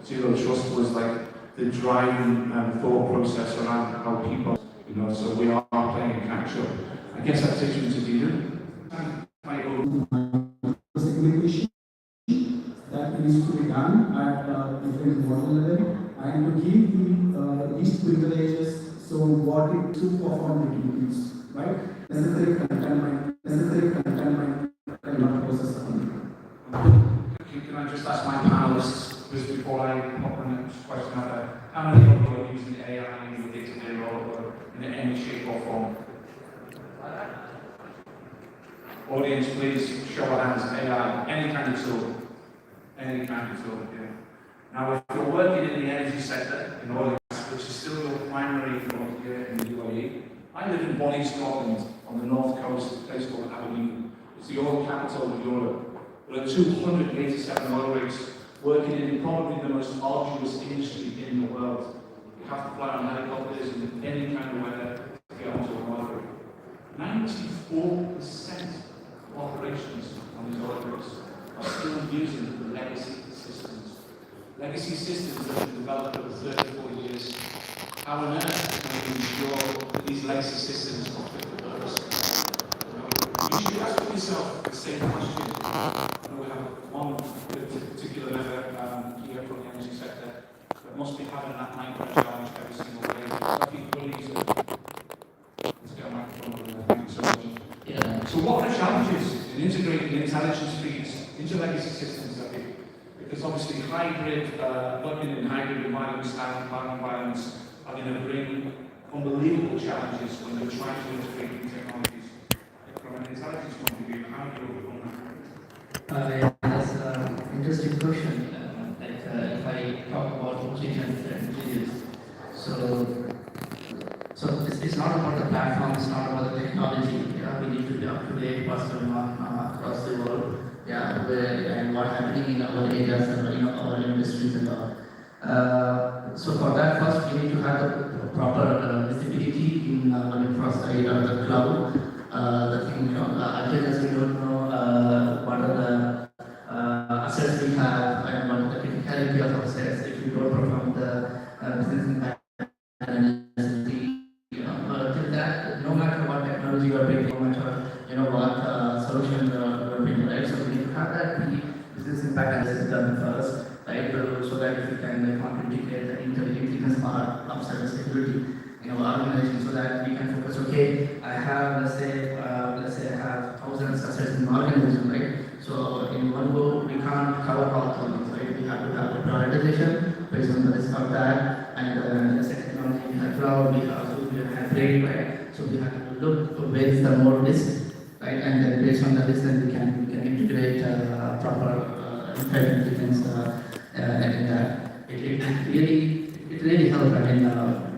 Zero trust was like the driving thought process around how people, so we are playing catch up. I guess that takes me to Dean. Security issue that needs to be done at different model level and to give the least privileges so what it to perform the duties, right? Necessary containment cannot process something. Can I just ask my panelists, just before I pop the next question out there, how many of you are using AI in your day-to-day role or in any shape or form? Audience, please show of hands. AI, any kind of tool. Any kind of tool, yeah. Now, if you're working in the energy sector, in oil and gas, which is still your primary role here in the UAE, I live in Bonnie, Scotland, on the north coast, a place called Aberdeen. It's the oil capital of Europe. There are 287 oil rigs working in probably the most arduous industry in the world. You have to fly on helicopters in any kind of weather to get onto an oil rig. 94% of operations on these oil rigs are still using the legacy systems. Legacy systems that have been developed over 30, 40 years. How on earth can we ensure that these legacy systems are fit for purpose? You should ask yourself the same question. We have one particular member here from the energy sector that must be having that nightmare challenge every single day. Let's get a microphone over there. Thank you so much. Yeah. So what are the challenges in integrating intelligence feeds into legacy systems? Because obviously working in hybrid environments, environments are going to bring unbelievable challenges when you're trying to integrate new technologies. From an intelligence point of view, how do you overcome that? Yeah, that's an interesting question. If I talk about intelligence and engineers, so it's not about the platform, it's not about the technology. Yeah, we need to be up to date what's going on across the world. Yeah, and what's happening in our areas and our industries and all. So for that, first we need to have the proper visibility in our infrastructure, the cloud. The thing, until as we don't know what are the assets we have and what are the criticality of assets, if we don't perform the business impact analysis, till that, no matter what technology we are building, no matter what solution we are building, right? So we need to have that business impact analysis done first, right? So that if we can integrate the intelligence part of cybersecurity in our organization, so that we can focus. Okay, I have let's say I have thousands of assets in the organization, right? So in one go we can't cover all things, right? We have to have a prioritization based on the risk of that, and let's say technology we have cloud, we have trade, right? So we have to look to where is the more risk, right? And then based on the risk, then we can integrate proper intelligence in that. It really helps. I mean,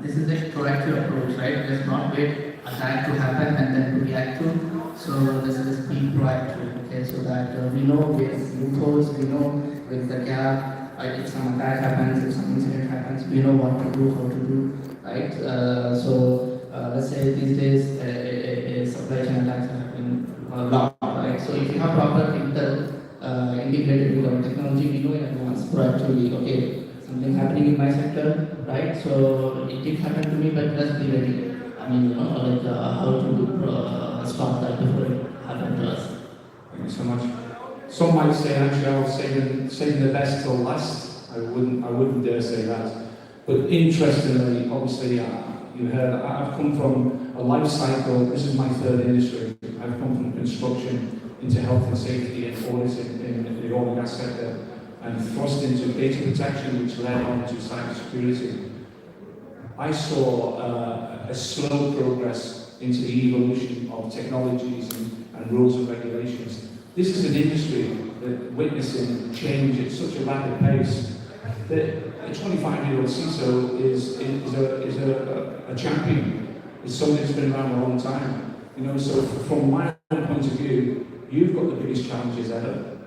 this is a proactive approach, right? Let's not wait attack to happen and then to react to. So let's be proactive, okay? So that we know with loopholes, we know with the gap, right? If some attack happens, if some incident happens, we know what to do, how to do, right? Let's say these days a supply chain attacks have been a lot, right? So if you have proper integrated with our technology, we know in advance proactively, okay, something happening in my sector, right? So it did happen to me, but let's be ready. I mean, like how to stop that before it happened to us. Thank you so much. Some might say, actually, saving the best till last. I wouldn't dare say that. But interestingly, obviously, you heard, I've come from a life cycle. This is my third industry. I've come from construction into health and safety and audit in the oil and gas sector, and thrust into data protection, which led on to cybersecurity. I saw a slow progress into the evolution of technologies and rules and regulations. This is an industry that witnessing change at such a rapid pace that a 25-year-old CISO is a champion. It's somebody that's been around a long time. So from my point of view, you've got the biggest challenges ever.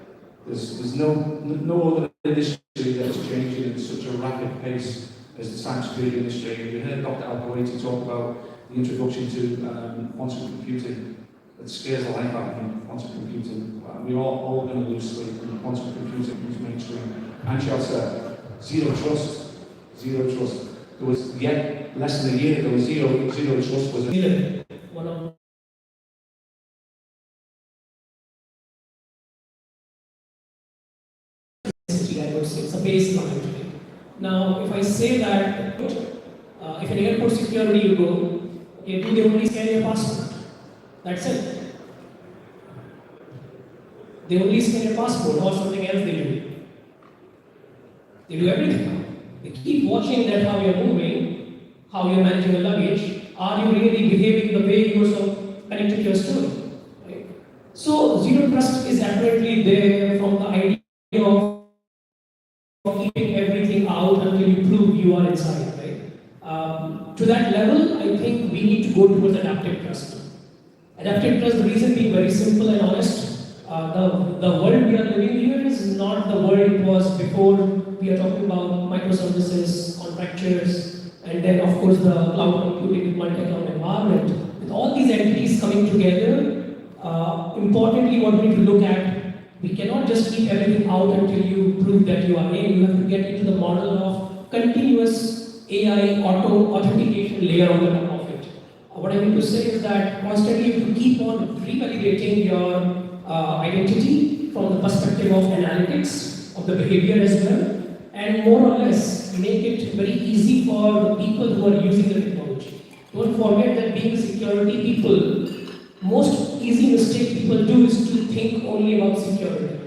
There's no other industry that's changing at such a rapid pace as the cybersecurity industry. You heard Dr. Al-Kuwaiti talk about the introduction to quantum computing. That scares the life out of me, quantum computing. We are all going to lose sleep when quantum computing is mainstream. And Chelsea. Zero trust. Zero trust. There was yet less than a year ago, zero trust was one of I would say it's a baseline. Now, if I say that if an airport security you go, okay, do they only scan your passport? That's it. They only scan your passport or something else they do. They do everything. They keep watching that how you're moving, how you're managing your luggage. Are you really behaving the way you were connected to your story? Right? So zero trust is apparently there from the idea of keeping everything out until you prove you are inside. Right? To that level, I think we need to go towards adaptive trust. Adaptive trust, the reason being very simple and honest. The world we are living here is not the world it was before. We are talking about microservices, contractors, and then of course the cloud computing with multi-cloud environment. With all these entities coming together, importantly what we need to look at, we cannot just keep everything out until you prove that you are in. You have to get into the model of continuous AI authentication layer on the top of it. What I mean to say is that constantly you have to keep on revalidating your identity from the perspective of analytics, of the behavior as well, and more or less make it very easy for the people who are using the technology. Don't forget that being security people, most easy mistake people do is to think only about security.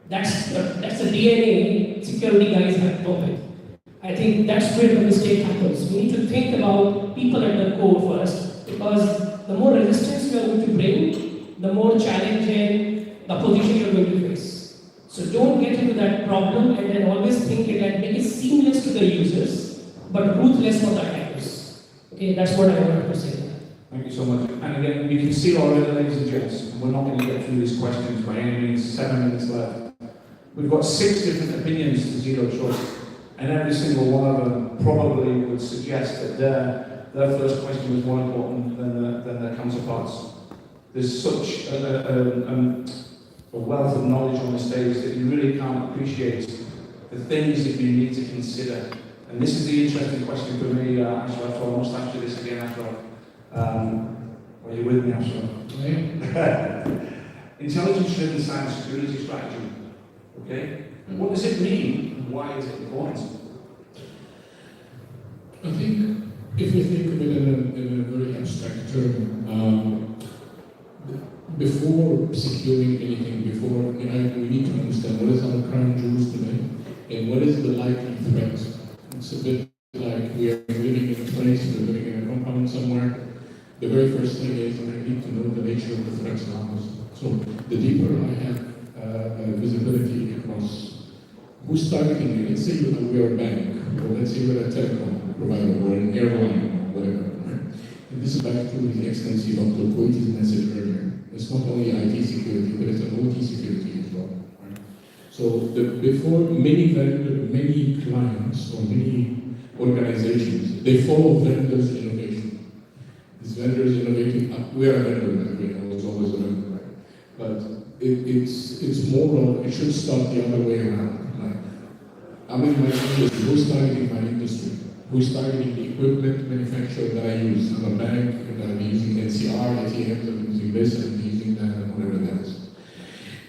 That's the DNA security guys have taught. I think that's where the mistake happens. We need to think about people at the core first, because the more resistance you are going to bring, the more challenging the position you are going to face. So don't get into that problem and then always think it and make it seamless to the users, but ruthless for the attackers. Okay, that's what I wanted to say. Thank you so much. And again, you can see already, ladies and gents, we're not going to get through these questions by any means. 7 minutes left. We've got 6 different opinions to zero trust, and every single one of them probably would suggest that their first question was more important than their counterparts. There's such a wealth of knowledge on the stage that you really can't appreciate the things that you need to consider. And this is the interesting question for me, Ashraf, so I must ask you this again, Ashraf. Are you with me, Ashraf? Intelligence-driven cybersecurity strategy. Okay? What does it mean and why is it important? I think if we think of it in a very abstract term, before securing anything, we need to understand what is our crown jewels today and what is the likely threat. It's a bit like we are living in a place, we're living in a compound somewhere. The very first thing is I need to know the nature of the threats around us. So the deeper I have visibility across who's targeting me, let's say we are a bank, or let's say we're a telecom provider, or an airline, or whatever. Right? And this is back to the extensive of the Koiti's message earlier. It's not only IT security, but it's an OT security as well. Right? So before many clients or many organizations, they follow vendors' innovation. These vendors innovating, we are a vendor, by the way, I was always a vendor, right? But it's more of, it should start the other way around. Like, I'm in my industry, who's targeting my industry? Who's targeting the equipment manufacturer that I use? I'm a bank, and I'm using NCR, ATMs, I'm using this, I'm using that, and whatever that is.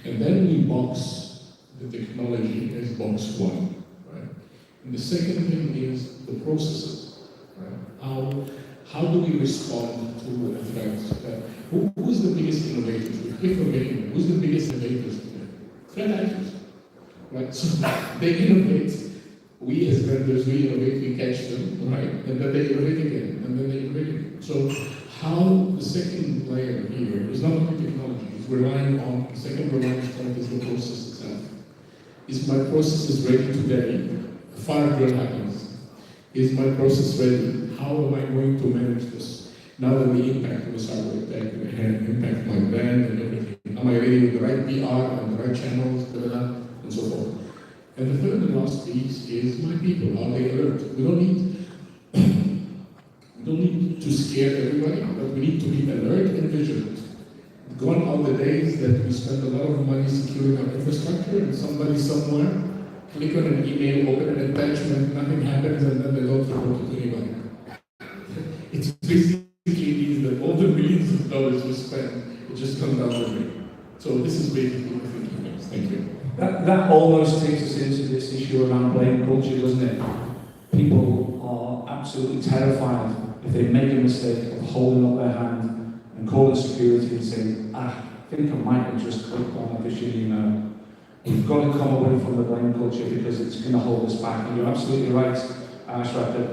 And then we box the technology as box one, right? And the second thing is the processes, right? How do we respond to a threat? Who is the biggest innovators? Who's the biggest innovators today? Threat actors, right? So they innovate. We as vendors, we innovate, we catch them, right? And then they innovate again, and then they innovate again. So how the second layer here is not only technology, it's relying on, the second reliance point is the process itself. Is my process ready today? A fire drill happens. Is my process ready? How am I going to manage this? Now that the impact of a cyber attack impact my brand and everything. Am I ready with the right PR and the right channels, and so forth? And the third and last piece is my people. Are they alert? We don't need to scare everybody, but we need to be alert and vigilant. Gone are the days that we spend a lot of money securing our infrastructure and somebody somewhere click on an email, open an attachment, nothing happens, and then they don't report it to anybody. It's basically means that all the millions of dollars we spend, it just comes down the drain. So this is basically the thinking is. Thank you. That almost takes us into this issue around blame culture, doesn't it? People are absolutely terrified if they make a mistake of holding up their hand and calling security and saying, I think I might have just clicked on a phishing email. We've got to come away from the blame culture because it's going to hold us back. And you're absolutely right, Ashraf, that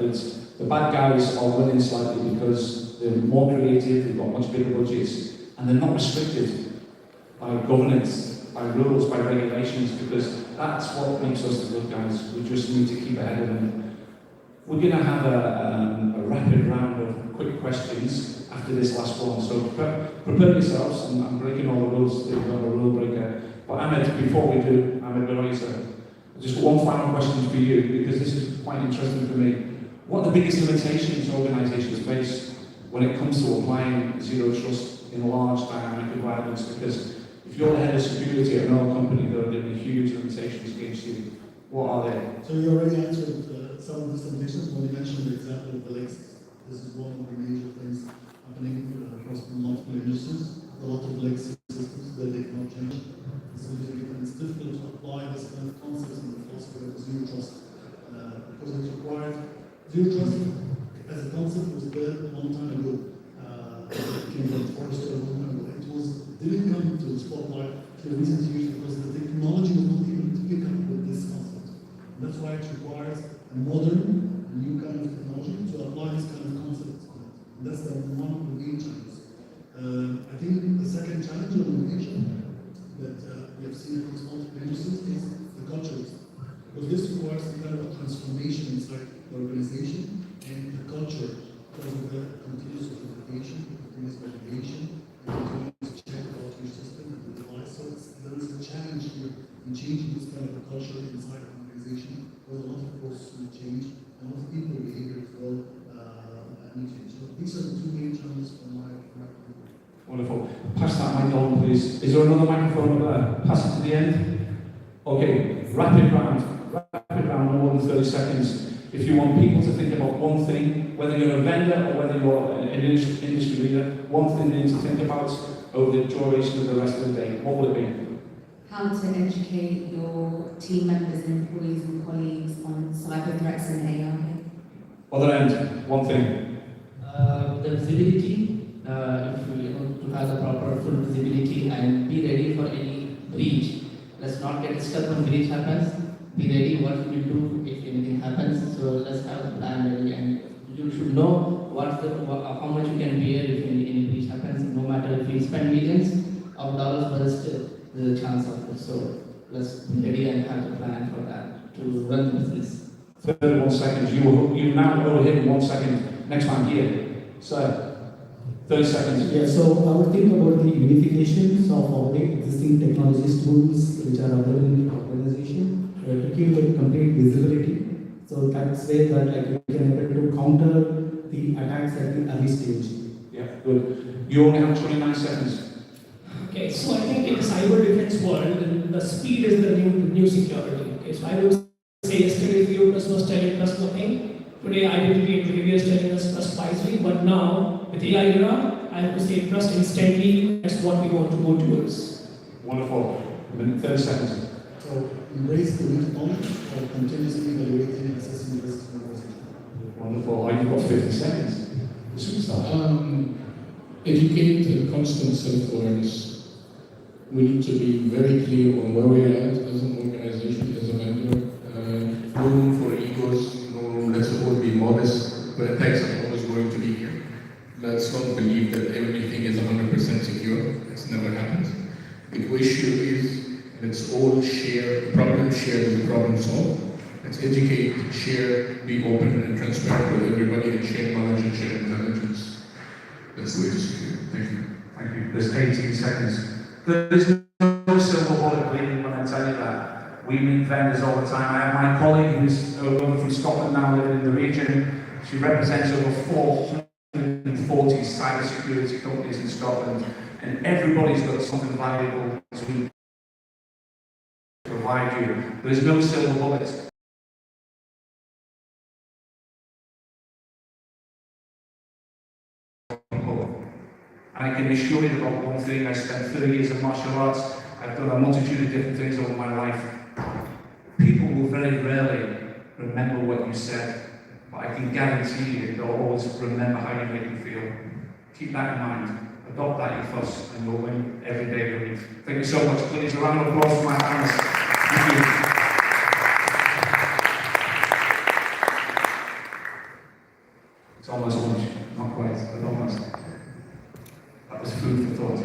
the bad guys are winning slightly because they're more creative, they've got much bigger budgets, and they're not restricted by governance, by rules, by regulations, because that's what makes us the good guys. We just need to keep ahead of them. We're going to have a rapid round of quick questions after this last one, so prepare yourselves. I'm breaking all the rules, I'm a rule breaker. But Ahmed, before we do, Ahmed Beroisa, just one final question for you, because this is quite interesting for me. What are the biggest limitations organisations face when it comes to applying zero trust in large dynamic environments? Because if you're the head of security at an oil company, there are going to be huge limitations against you. What are they? So you already answered some of these limitations when you mentioned the example of the lakes. This is one of the major things happening across multiple industries. A lot of legacy systems that they cannot change. And it's difficult to apply this kind of concepts in the philosophy of zero trust because it requires zero trust as a concept was there a long time ago. It came from Forrester a long time ago. Didn't come to the spotlight in recent years because the technology was not able to pick up with this concept. And that's why it requires a modern, new kind of technology to apply this kind of concept. And that's one of the main challenges. I think the second challenge or limitation that we have seen across multiple industries is the culture. Because this requires some kind of a transformation inside the organization and the culture because of the continuous certification, continuous validation, and continuous check about your system and the device. So there is a challenge here in changing this kind of a culture inside an organization where a lot of processes will change and a lot of people behavior as well need change. So these are the two main challenges for my group. Wonderful. Pass that mic on, please. Is there another microphone over there? Pass it to the end. Okay, rapid round, no more than 30 seconds. If you want people to think about one thing, whether you're a vendor or whether you're an industry leader, one thing they need to think about over the duration of the rest of the day, what would it be? How to educate your team members and employees and colleagues on cyber threats and AI. Other end, one thing. The visibility, if we want to have the proper full visibility and be ready for any breach. Let's not get stuck when breach happens. Be ready what you will do if anything happens. So let's have a plan ready, and you should know how much you can bear if any breach happens. No matter if you spend millions of dollars, but still there's a chance of it. So let's be ready and have a plan for that to run the business. 31 seconds. You now overhit in 1 second. Next one here. So, 30 seconds. Yeah, so I would think about the unification of all the existing technologies tools which are available in the organization to give the complete visibility. So that's way that we can able to counter the attacks at the early stage. Yeah, good. You only have 29 seconds. Okay, so I think in the cyber defense world, the speed is the new security. Okay, so I would say yesterday 0 plus was telling us nothing. Today identity and behavior is telling us trust wisely, but now with AI era, I have to say trust instantly. That's what we want to go towards. Wonderful. 30 seconds. So embrace the new knowledge of continuously evaluating and assessing the risks in the organization. Wonderful. Oh, you've got 50 seconds. The superstar. Educate and constant self-awareness. We need to be very clear on where we are at as an organization, as a vendor. No room for egos, no room, let's all be modest, but attacks are always going to be here. Let's not believe that everything is 100% secure. It's never happened. The issue is, let's all share, the problem shared is the problem solved. Let's educate, share, be open and transparent with everybody, and share knowledge and share intelligence. That's the way to secure. Thank you. Thank you. There's 18 seconds. There's no silver bullet bleeding when I tell you that. We meet vendors all the time. I have my colleague who's over from Scotland now, living in the region. She represents over 440 cybersecurity companies in Scotland, and everybody's got something valuable to provide you. There is no silver bullet. And I can assure you about one thing, I spent 30 years in martial arts, I've done a multitude of different things over my life. People will very rarely remember what you said, but I can guarantee you they'll always remember how you make them feel. Keep that in mind, adopt that ethos, and you'll win every day of the week. Thank you so much. Please, a round of applause for my panelists. Thank you. It's almost lunch, not quite, but almost. That was food for thought.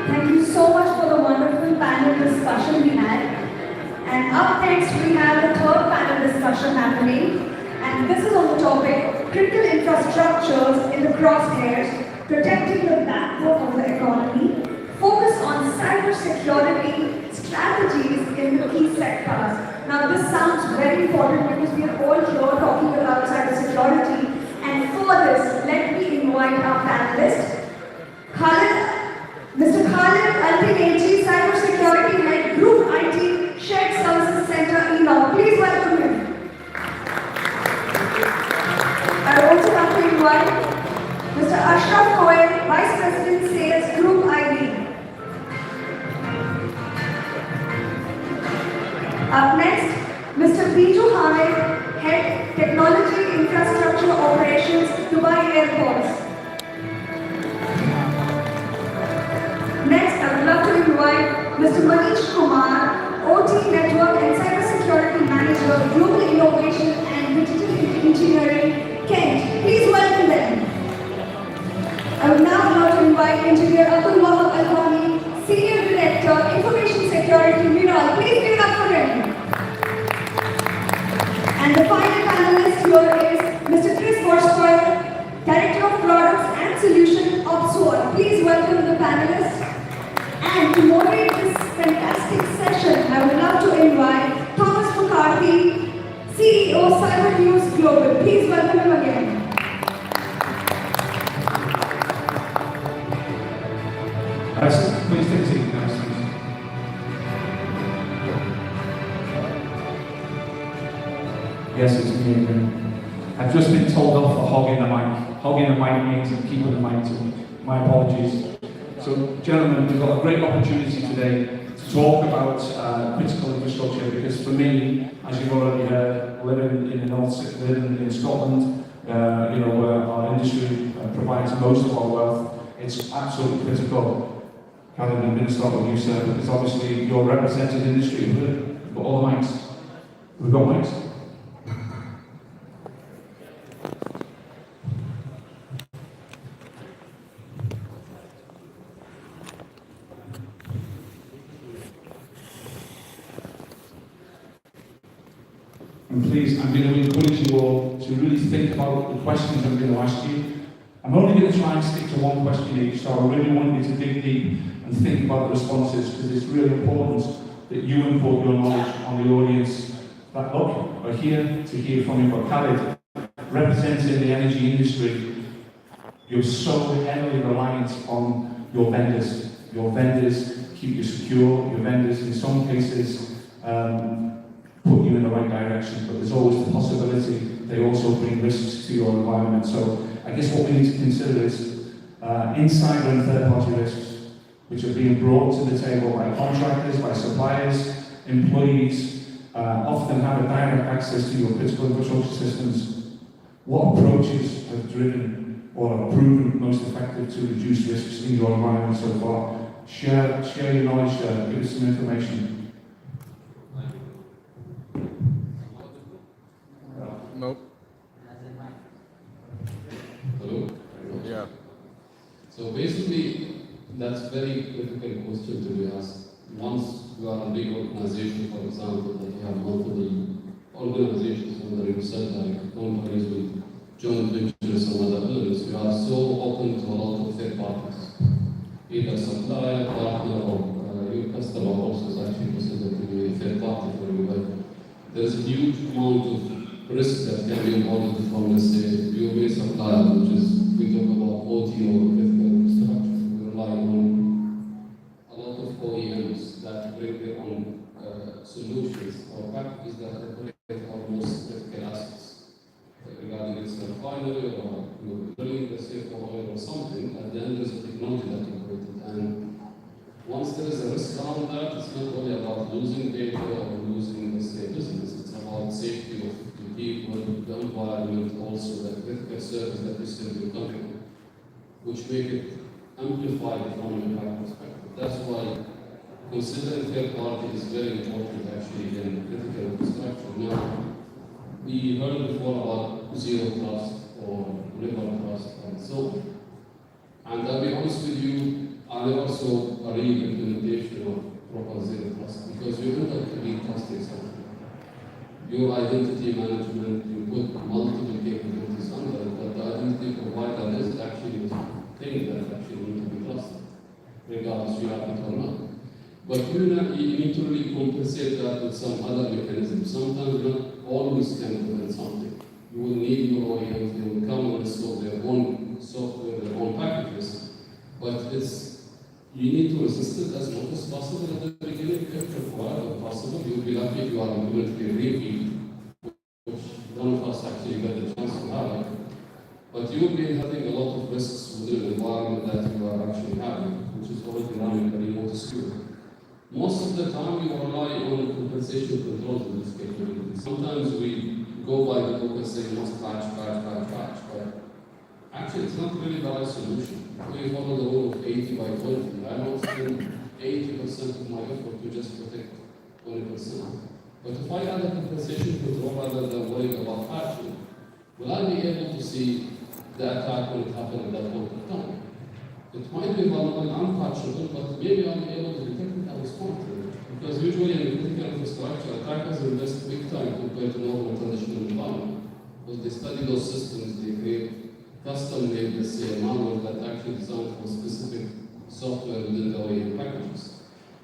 Thank you so much for the wonderful panel discussion we had. And up next we have the third panel discussion happening. And this is on the topic, critical infrastructures in the crosshairs, protecting the backbone of the economy, focus on cybersecurity strategies in the key sectors. Now this sounds very important because we are all here talking about cybersecurity. And for this, let me invite our panelists, Mr. Khalid Al-Pineji, Cybersecurity Head, Group IT, Shared Services Center, Enoch. Please welcome him. I also have to invite Mr. Ashraf Cohen, Vice President, Sales, Group ID. Up next, Mr. Biju Hamid, Head, Technology Infrastructure Operations, Dubai Airports. Next, I would love to invite Mr. Manish Kumar, OT Network and Cybersecurity Manager, Global Innovation and Digital Engineering, Kent. Please welcome them. I would now love to invite Engineer Abdul Wahab Al-Fahmi, Senior Director, Information Security, Miral. Please give it up for him. And the final panelist here is Mr. Chris Horsford, Director of Products and Solution of SWOT. Please welcome the panelists. And to moderate this fantastic session, I would love to invite Thomas McCarthy, CEO CyberNews Global. Please welcome him again. Please take a seat, guys. Yes, it's me again. I've just been told off for hogging the mic. Hogging the mic means I'm keeping the mic to me. My apologies. So, gentlemen, we've got a great opportunity today to talk about critical infrastructure because for me, as you've already heard, living in the North, living in Scotland, where our industry provides most of our wealth, it's absolutely critical. Khalid, I'm going to start with you, sir, because obviously you're representing the industry. We've got all the mics. We've got mics. And please, I'm going to encourage you all to really think about the questions I'm going to ask you. I'm only going to try and stick to one question each, so I really want you to dig deep and think about the responses, because it's really important that you import your knowledge on the audience that look, are here to hear from you. But Khalid, representing the energy industry, you're so heavily reliant on your vendors. Your vendors keep you secure, your vendors in some cases put you in the right direction, but there's always the possibility they also bring risks to your environment. So I guess what we need to consider is insider and third-party risks, which are being brought to the table by contractors, by suppliers, employees, often have a direct access to your critical infrastructure systems. What approaches have driven or have proven most effective to reduce risks in your environment so far? Share your knowledge there, give us some information. Nope. Hello? Yeah. So basically, that's a very critical question to be asked. Once you are a big organization, for example, that you have multiple organizations under yourself, like companies with joint ventures and other elements, you are so open to a lot of third parties. Either supplier, partner, or your customer also is actually considered to be a third party for you. But there's a huge amount of risk that can be involved from, let's say, your main supplier, which is, we talk about OT or critical infrastructure. We rely on a lot of OEMs that bring their own solutions or packages that operate on most critical assets. Regarding it's a refinery or you're drilling, let's say, for oil or something, at the end there's a technology that you created. And once there is a risk around that, it's not only about losing data or losing, let's say, business, it's about safety of people, the environment, also the critical service that you serve your company, which make it amplified from an impact perspective. That's why considering third party is very important actually in critical infrastructure. Now, we heard before about zero trust or never trust and so on. And I'll be honest with you, I never saw a real implementation of proper zero trust, because you end up to be trusting something. Your identity management, you put multiple capabilities under it, but the identity provider is actually the thing that actually need to be trusted, regardless you have it or not. But you need to really compensate that with some other mechanism. Sometimes not always can prevent something. You will need your OEMs, they will come and install their own software, their own packages, but you need to resist it as much as possible at the beginning, if wherever possible. You'll be lucky if you are implementing a greenfield, which none of us actually get the chance to have it. But you'll be having a lot of risks within the environment that you are actually having, which is already running a remote security. Most of the time, we rely on compensation controls in this capability. Sometimes we go by the book and say, you must patch, but actually, it's not really the right solution. We follow the rule of 80 by 20. I don't spend 80% of my effort to just protect 20%. But if I add a compensation control rather than worrying about patching, will I be able to see the attack when it happened at that point of time? It might be vulnerable and unpatchable, but maybe I'll be able to detect it and respond to it. Because usually in critical infrastructure, attackers invest big time compared to normal traditional environment. Because they study those systems, they create custom-made, let's say, malware that actually designed for specific software within the OEM packages.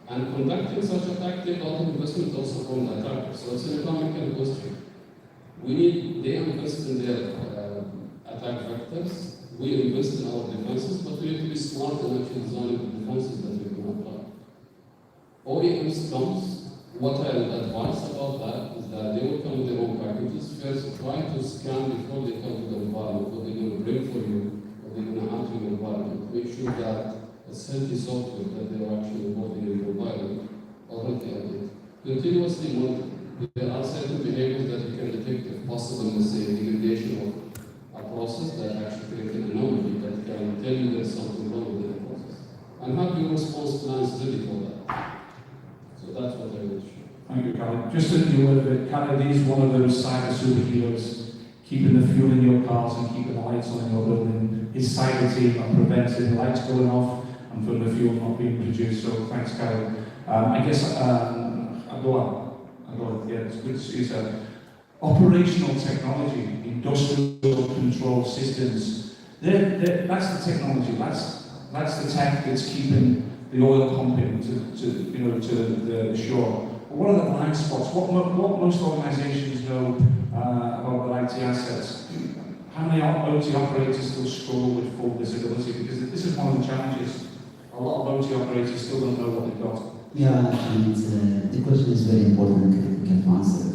And conducting such attack takes a lot of investment also from the attacker. So it's an economical question. They invest in their attack vectors, we invest in our defenses, but we need to be smart and actually design the defenses that we can apply. OEMs comes, what I would advise about that is that they will come with their own packages. First, try to scan before they come to the environment, what they're going to bring for you, what they're going to add to your environment. Make sure that it's healthy software that they are actually involved in your environment already updated. Continuously monitor. There are certain behaviors that you can detect if possible, let's say, degradation of a process that actually creates an anomaly that can tell you there's something wrong with the process. And have your response plans ready for that. So that's what I will share. Thank you, Khalid. Just in the word of it, Khalid is one of those cyber superheroes, keeping the fuel in your cars and keeping the lights on in your building. His cyber team are preventing lights going off and from the fuel not being produced. So thanks, Khalid. I guess I'll go on. Yeah, it's good to see you, sir. operational technology, industrial control systems. That's the technology. That's the tech that's keeping the oil pumping to the shore. But what are the blind spots? What most organisations know about their IT assets? How many OT operators still struggle with full visibility? Because this is one of the challenges. A lot of OT operators still don't know what they've got. Yeah, and the question is very important and critical to answer.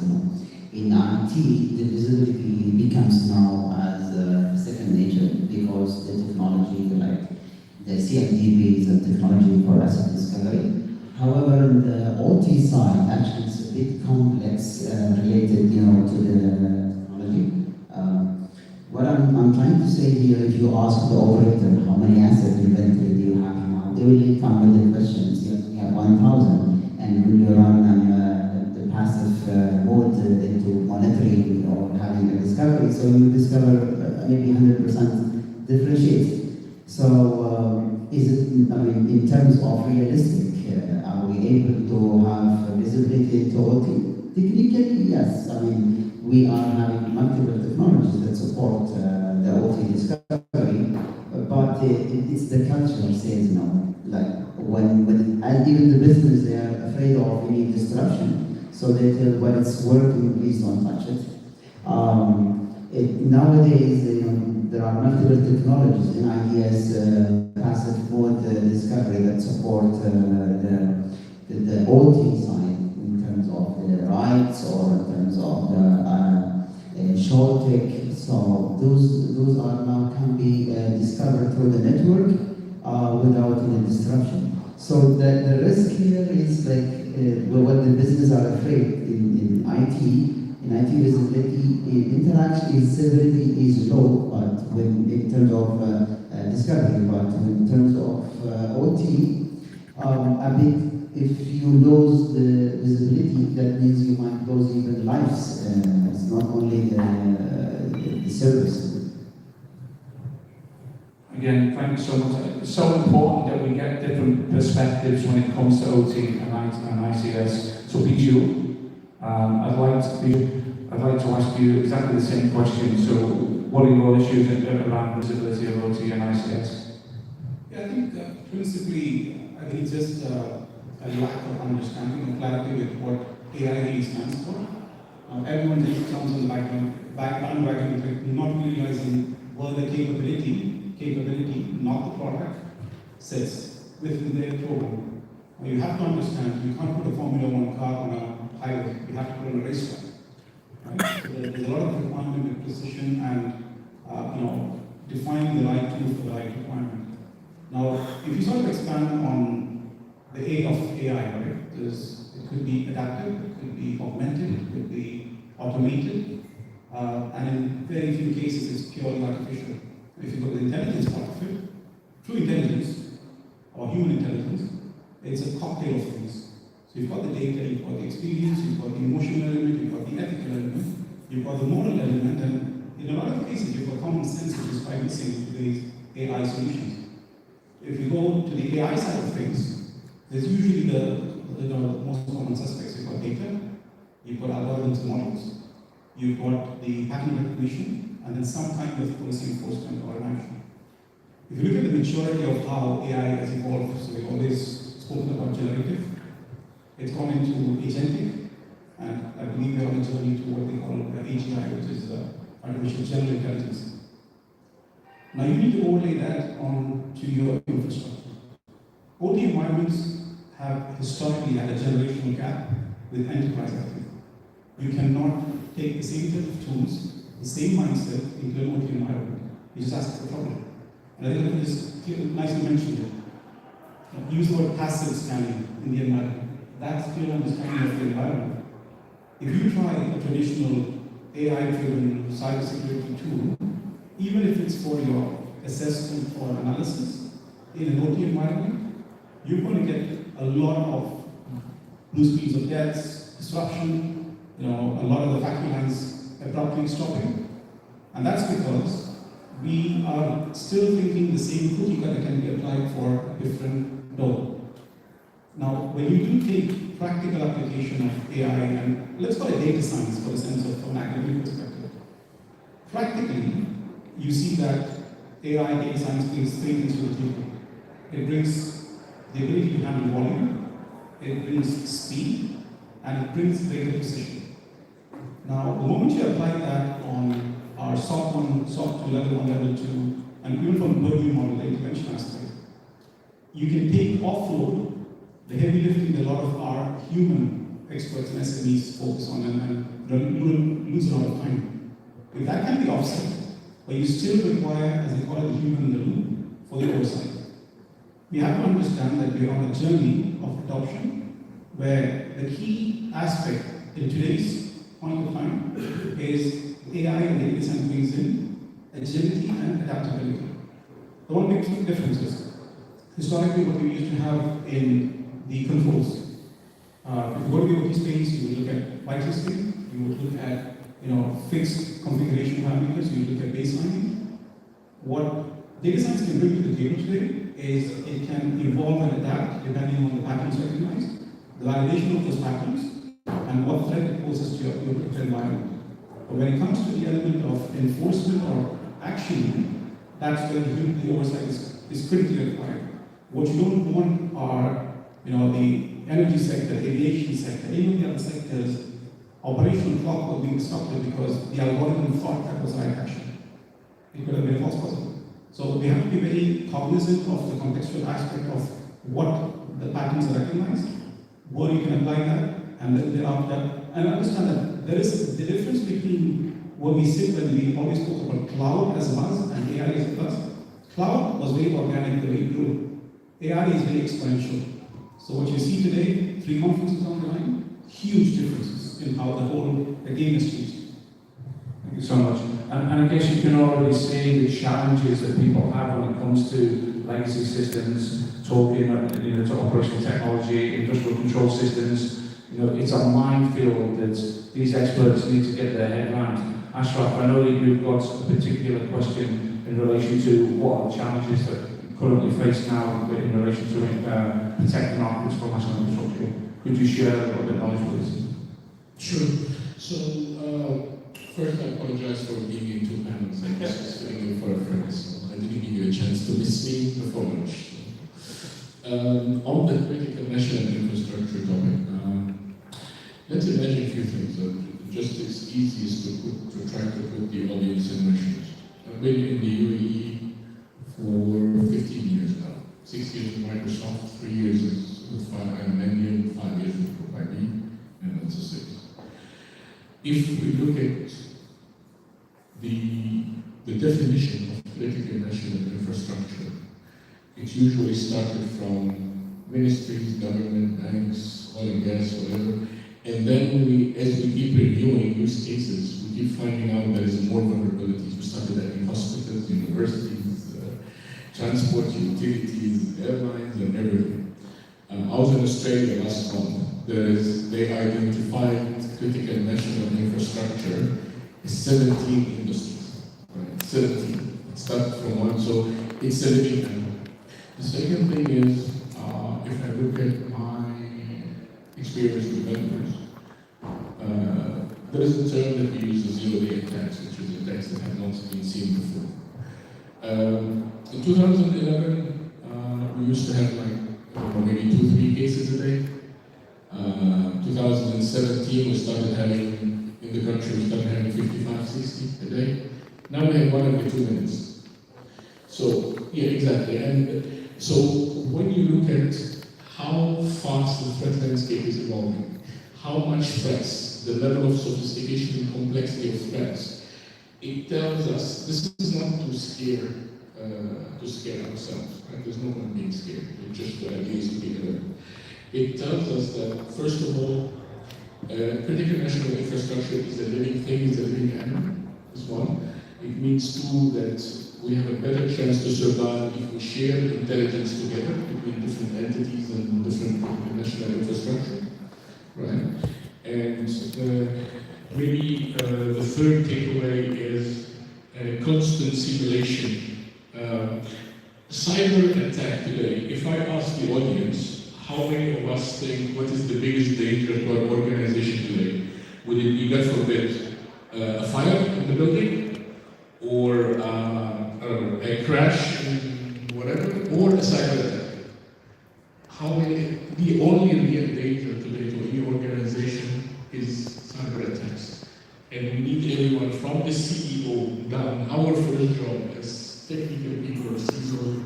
In IT, the visibility becomes now as second nature because the technology, like the CMDBs and technology for asset discovery. However, in the OT side, actually it's a bit complex related, to the technology. What I'm trying to say here, if you ask the operator how many asset inventory do you have now, they will come with the questions. You have 1,000, and when you run the passive mode into monitoring or having a discovery, so you discover maybe 100% differentiate. So is it, in terms of realistic, are we able to have visibility into OT? Technically, yes. We are having multiple technologies that support the OT discovery, but it's the culture says no. Like and even the business, they are afraid of any disruption, so they tell when it's working, please don't touch it. Nowadays, there are multiple technologies in IDS passive mode discovery that support the OT side in terms of the rights or in terms of the short tech. So those are now can be discovered through the network without any disruption. So the risk here is like what the business are afraid in IT. In IT visibility, interaction severity is low, but in terms of discovery, but in terms of OT, a bit. If you lose the visibility, that means you might lose even lives. It's not only the service. Again, thank you so much. It's so important that we get different perspectives when it comes to OT and ICS. So Bijou, I'd like to ask you exactly the same question. So what are your issues around visibility of OT and ICS? Yeah, I think principally, I think it's just a lack of understanding and clarity with what AI really stands for. Everyone just comes on the background, not realizing where the capability, not the product, sits within their program. You have to understand, you can't put a Formula 1 car on a highway, you have to put on a racetrack. Right? So there's a lot of requirement with precision and defining the right tool for the right requirement. Now, if you sort of expand on the A of AI, right? It could be adaptive, it could be augmented, it could be automated, and in very few cases it's purely artificial. If you look at the intelligence part of it, true intelligence, or human intelligence, it's a cocktail of things. So you've got the data, you've got the experience, you've got the emotional element, you've got the ethical element, you've got the moral element, and in a lot of cases you've got common sense, which is quite missing in today's AI solutions. If you go to the AI side of things, there's usually the most common suspects. You've got data, you've got algorithms and models, you've got the pattern recognition, and then some kind of policy enforcement or action. If you look at the maturity of how AI has evolved, so we've always spoken about generative, it's gone into agentic, and I believe we're on a journey to what they call AGI, which is artificial general intelligence. Now you need to overlay that onto your infrastructure. OT environments have historically had a generational gap with enterprise IT. You cannot take the same set of tools, the same mindset into an OT environment. You just ask for trouble. And I think that is nicely mentioned here. Use the word passive scanning in the environment. That's clear understanding of the environment. If you try a traditional AI-driven cybersecurity tool, even if it's for your assessment or analysis in an OT environment, you're going to get a lot of blue screens of deaths, disruption, a lot of the factory lines abruptly stopping. And that's because we are still thinking the same cookie cutter can be applied for a different node. Now, when you do take practical application of AI, and let's call it data science for the sense of from an academic perspective, practically, you see that AI data science brings three things to the table. It brings the ability to handle volume, it brings speed, and it brings greater precision. Now, the moment you apply that on our SOC 1, SOC 2, level 1, level 2, and even from the purview model, the intervention aspect, you can take offload the heavy lifting that a lot of our human experts and SMEs focus on and lose a lot of time. If that can be offset, but you still require, as they call it, the human in the loop for the oversight. We have to understand that we are on a journey of adoption where the key aspect in today's point of time is AI and data science brings in agility and adaptability. The one big difference is historically what we used to have in the controls. If you go to the OT space, you would look at whitelisting, you would look at fixed configuration parameters, you would look at baselining. What data science can bring to the table today is it can evolve and adapt depending on the patterns recognized, the validation of those patterns, and what threat it poses to your environment. But when it comes to the element of enforcement or action, that's where the oversight is critically required. What you don't want are, the energy sector, aviation sector, any of the other sectors, operational clock was being disrupted because the algorithm thought that was right action. It could have been a false positive. So we have to be very cognizant of the contextual aspect of what the patterns are recognized, where you can apply that, and then thereafter, and understand that there is the difference between where we sit when we always talk about cloud as a must and AI as a plus. Cloud was very organic the way it grew. AI is very exponential. So what you see today, 3 conferences down the line, huge differences in how the game has changed. Thank you so much. And I guess you can already see the challenges that people have when it comes to legacy systems, talking to operational technology, industrial control systems. It's a minefield that these experts need to get their head around. Ashraf, I know that you've got a particular question in relation to what are the challenges that you currently face now in relation to protecting our critical national infrastructure. Could you share a little bit of knowledge with us? Sure. So, first, I apologize for being in 2 panels. I was filling in for a friend, so I didn't give you a chance to miss me before lunch. On the critical national infrastructure topic, let's imagine a few things. Just it's easiest to try to put the audience in my shoes. I've been in the UAE for 15 years now. 6 years with Microsoft, 3 years with Millennium, 5 years with IB, and that's a 6. If we look at the definition of critical national infrastructure, it usually started from ministries, government, banks, oil and gas, whatever. And then as we keep reviewing use cases, we keep finding out there is more vulnerabilities. We started that in hospitals, universities, transport, utilities, airlines, and everything. I was in Australia last month. They identified critical national infrastructure as 17 industries. Right? 17. It started from one, so it's a living animal. The second thing is, if I look at my experience with vendors, there is a term that we use, a zero-day attacks, which is attacks that have not been seen before. In 2011, we used to have maybe 2-3 cases a day. 2017, we started having, in the country, we started having 55-60 a day. Now we have 1 every 2 minutes. So, yeah, exactly. And so when you look at how fast the threat landscape is evolving, how much threats, the level of sophistication and complexity of threats, it tells us this is not to scare ourselves. Right? There's no one being scared. It's just the idea is to be alert. It tells us that, first of all, critical national infrastructure is a living thing, is a living animal, is one. It means, two, that we have a better chance to survive if we share intelligence together between different entities and different national infrastructure, right? And maybe the third takeaway is constant simulation. Cyber attack today, if I ask the audience, how many of us think what is the biggest danger to our organization today? Would it be, God forbid, a fire in the building, or I don't know, a crash in whatever, or a cyber attack? How many? The only real danger today to any organization is cyber attacks, and we need everyone from the CEO down. Our first job as technical people or CISOs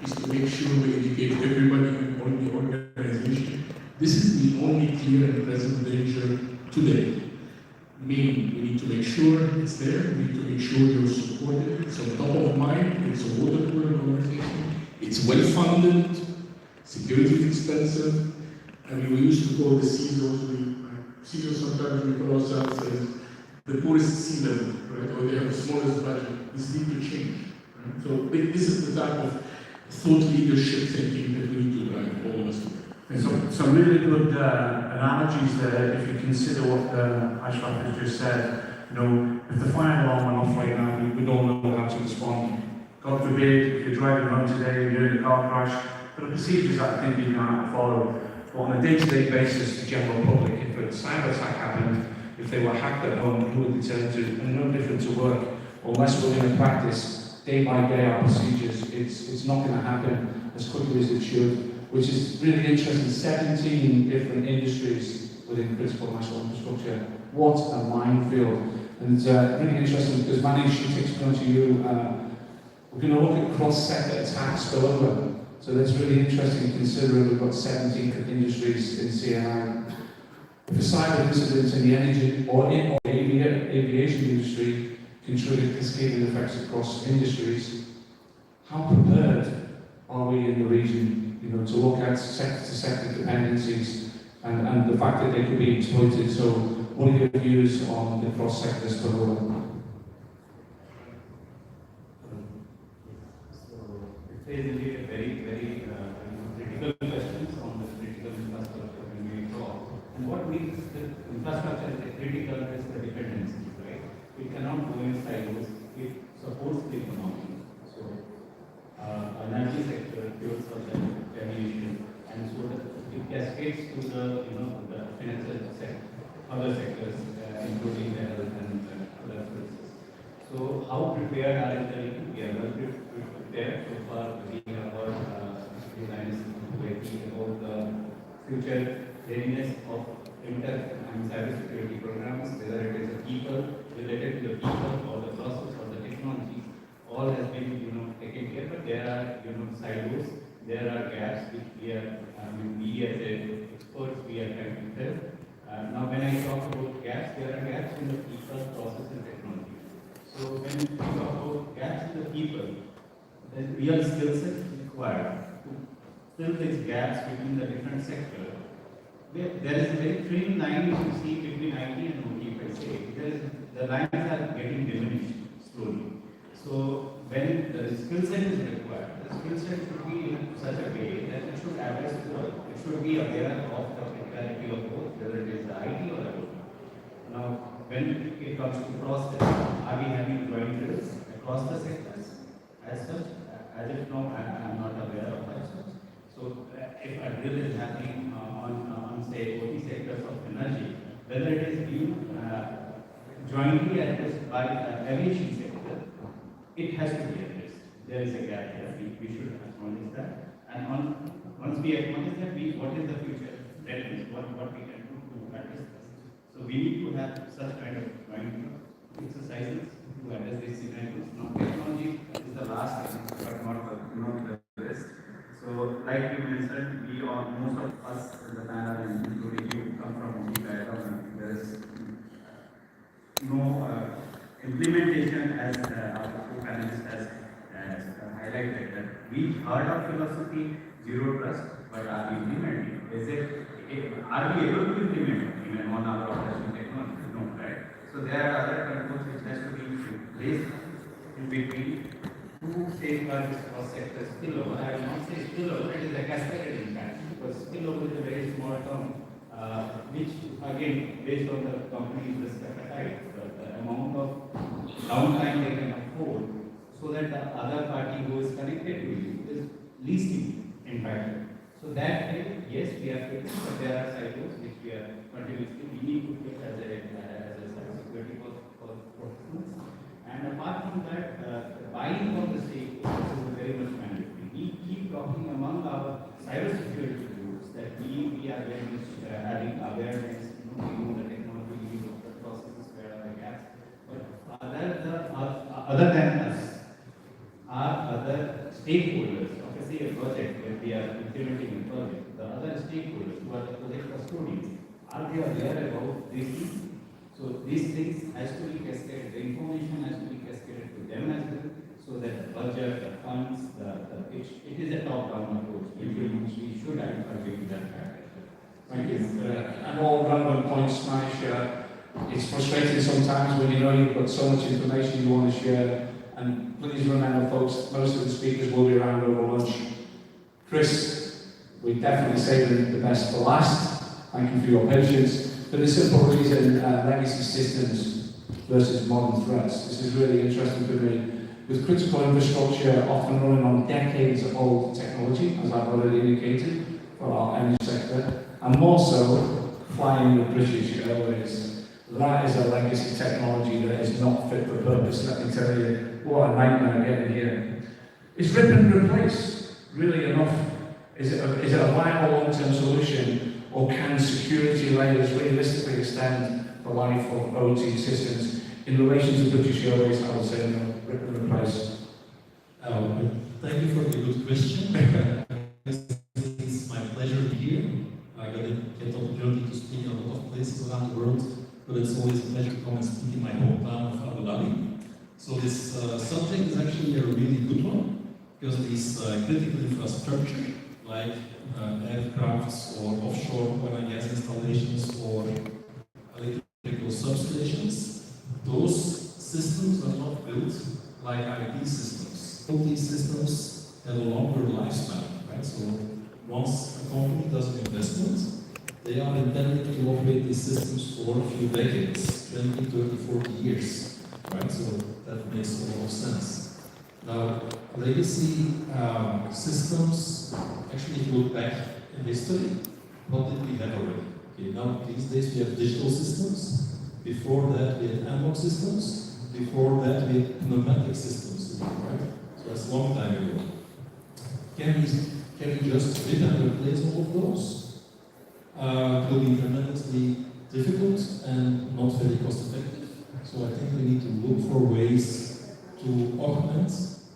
is to make sure we educate everybody on the organization. This is the only clear and present danger today. Meaning, we need to make sure it's there, we need to make sure you're supported, it's on top of mind, it's a waterproof organization, it's well funded, security is expensive. I mean, we used to call the CISOs, CISOs sometimes we call ourselves as the poorest C-level, right? Or they have the smallest budget. This needs to change. Right? So this is the type of thought leadership thinking that we need to drive all of us. Some really good analogies there if you consider what Ashraf has just said. You know, if the fire alarm went off right now, we don't know how to respond. God forbid, if you're driving home today and you're in a car crash, there are procedures that I think you have to follow. But on a day-to-day basis, the general public, if a cyber attack happened, if they were hacked at home, who would they turn to? And no different to work. Unless we're going to practice day by day our procedures, it's not going to happen as quickly as it should. Which is really interesting, 17 different industries within critical national infrastructure. What a minefield. And it's really interesting because Manny should explain to you, we're going to look at cross-sector attacks globally. So that's really interesting considering we've got 17 industries in CNI. If a cyber incident in the energy or aviation industry can trigger cascading effects across industries, how prepared are we in the region? You know, to look at sector-to-sector dependencies and the fact that they could be exploited. So, what are your views on the cross-sector struggle? So, it is indeed a very critical questions on the critical infrastructure when we talk. And what makes the infrastructure critical is the dependencies, right? It cannot go in silos. It supports the economy. So, energy sector, fuel supply, aviation, and so it cascades to the the financial sector, other sectors, including the health and other services. So how prepared are we? We are well prepared. So far, we have our designers working about the future readiness of inter and cybersecurity programs, whether it is the people related to the people or the process or the technology. All has been taken care, but there are silos, there are gaps which we are we as experts we are trying to fill. Now when I talk about gaps, there are gaps in the people, process and technology. So when we talk about gaps in the people, the real skill set required to fill these gaps between the different sectors. There is a very thin line you see between IT and OT, if I say. The lines are getting diminished slowly. So when the skill set is required, the skill set should be in such a way that it should address it should be aware of the criticality of both, whether it is the IT or the OT. Now, when it comes to process, are we having joint drills across the sectors? As such, as if now I am not aware of as such. So if a drill is happening on say OT sectors of energy, whether it is being jointly addressed by aviation sector, it has to be addressed. There is a gap here. We should acknowledge that. And once we acknowledge that, what is the future readiness? What we can do to address this? So we need to have such kind of joint exercises to address these scenarios. Now, technology is the last thing, but not the rest. So, like you mentioned, most of us in the panel, including you, come from OT background. There is no implementation, as our two panelists has highlighted, that we heard of philosophy, zero trust, but are we implementing? Are we able to implement even on our operational technology? No, right? So there are other controls which has to be placed in between to safeguard this cross-sector spillover. I will not say spillover, it is a cascaded impact, because spillover is a very small term, which again, based on the company's risk appetite, the amount of downtime they can afford, so that the other party who is connected to you is least impacted. So that way, yes, we are critical, but there are silos which we are continuously, we need to take as a cybersecurity for professionals. And apart from that, buying from the stakeholders is very much mandatory. We keep talking among our cybersecurity groups that we are very much having awareness, we know the technology, we know the processes, where are the gaps. But other than us, are other stakeholders of a project, when we are implementing a project, the other stakeholders who are the project custodians, are they aware about these things? So these things has to be cascaded, the information has to be cascaded to them as well, so that the budget, the funds, it is a top-down approach. We should identify that fact. Thank you. And all relevant points, Manish. It's frustrating sometimes when you know you've got so much information you want to share. And please remember, folks, most of the speakers will be around over lunch. Chris, we're definitely saving the best for last. Thank you for your patience. For the simple reason, legacy systems versus modern threats. This is really interesting for me. With critical infrastructure often running on decades of old technology, as I've already indicated, for our energy sector, and more so, flying with British Airways. That is a legacy technology that is not fit for purpose, let me tell you. What a nightmare getting here. Is rip and replace really enough? Is it a viable long-term solution, or can security layers realistically extend the life of OT systems? In relation to British Airways, I would say no, rip and replace. Thank you for the good question. It's my pleasure to be here. I got the opportunity to speak in a lot of places around the world, but it's always a pleasure to come and speak in my hometown of Abu Dhabi. So this subject is actually a really good one, because these critical infrastructure, like aircrafts or offshore oil and gas installations or electrical substations, those systems are not built like IT systems. OT systems have a longer lifespan, right? So once a company does an investment, they are intended to operate these systems for a few decades, 20, 30, 40 years, right? So that makes a lot of sense. Now, legacy systems, actually, if you look back in history, what did we have already? Okay, now these days we have digital systems. Before that, we had analog systems. Before that, we had pneumatic systems, right? So that's a long time ago. Can we just rip and replace all of those? It will be tremendously difficult and not very cost effective. So I think we need to look for ways to augment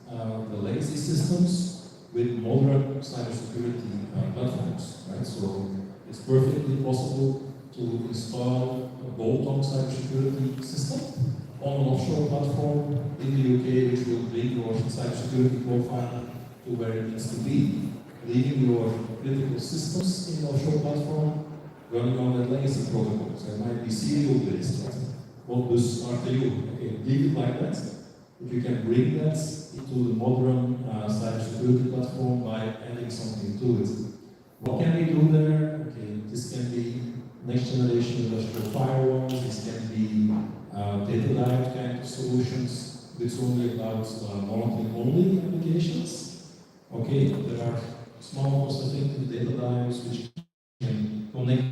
the legacy systems with modern cybersecurity platforms, right? So it's perfectly possible to install a bolt-on cybersecurity system on an offshore platform in the UK, which will bring your cybersecurity profile to where it needs to be, leaving your critical systems in the offshore platform running on that legacy protocol. So it might be serial-based, right? What bus RTU? Okay, leave it like that. If you can bring that into the modern cybersecurity platform by adding something to it. What can we do there? Okay, this can be next generation industrial firewalls, this can be data dive kind of solutions, which only about monitoring only applications. Okay, there are small cost-effective data dives which can connect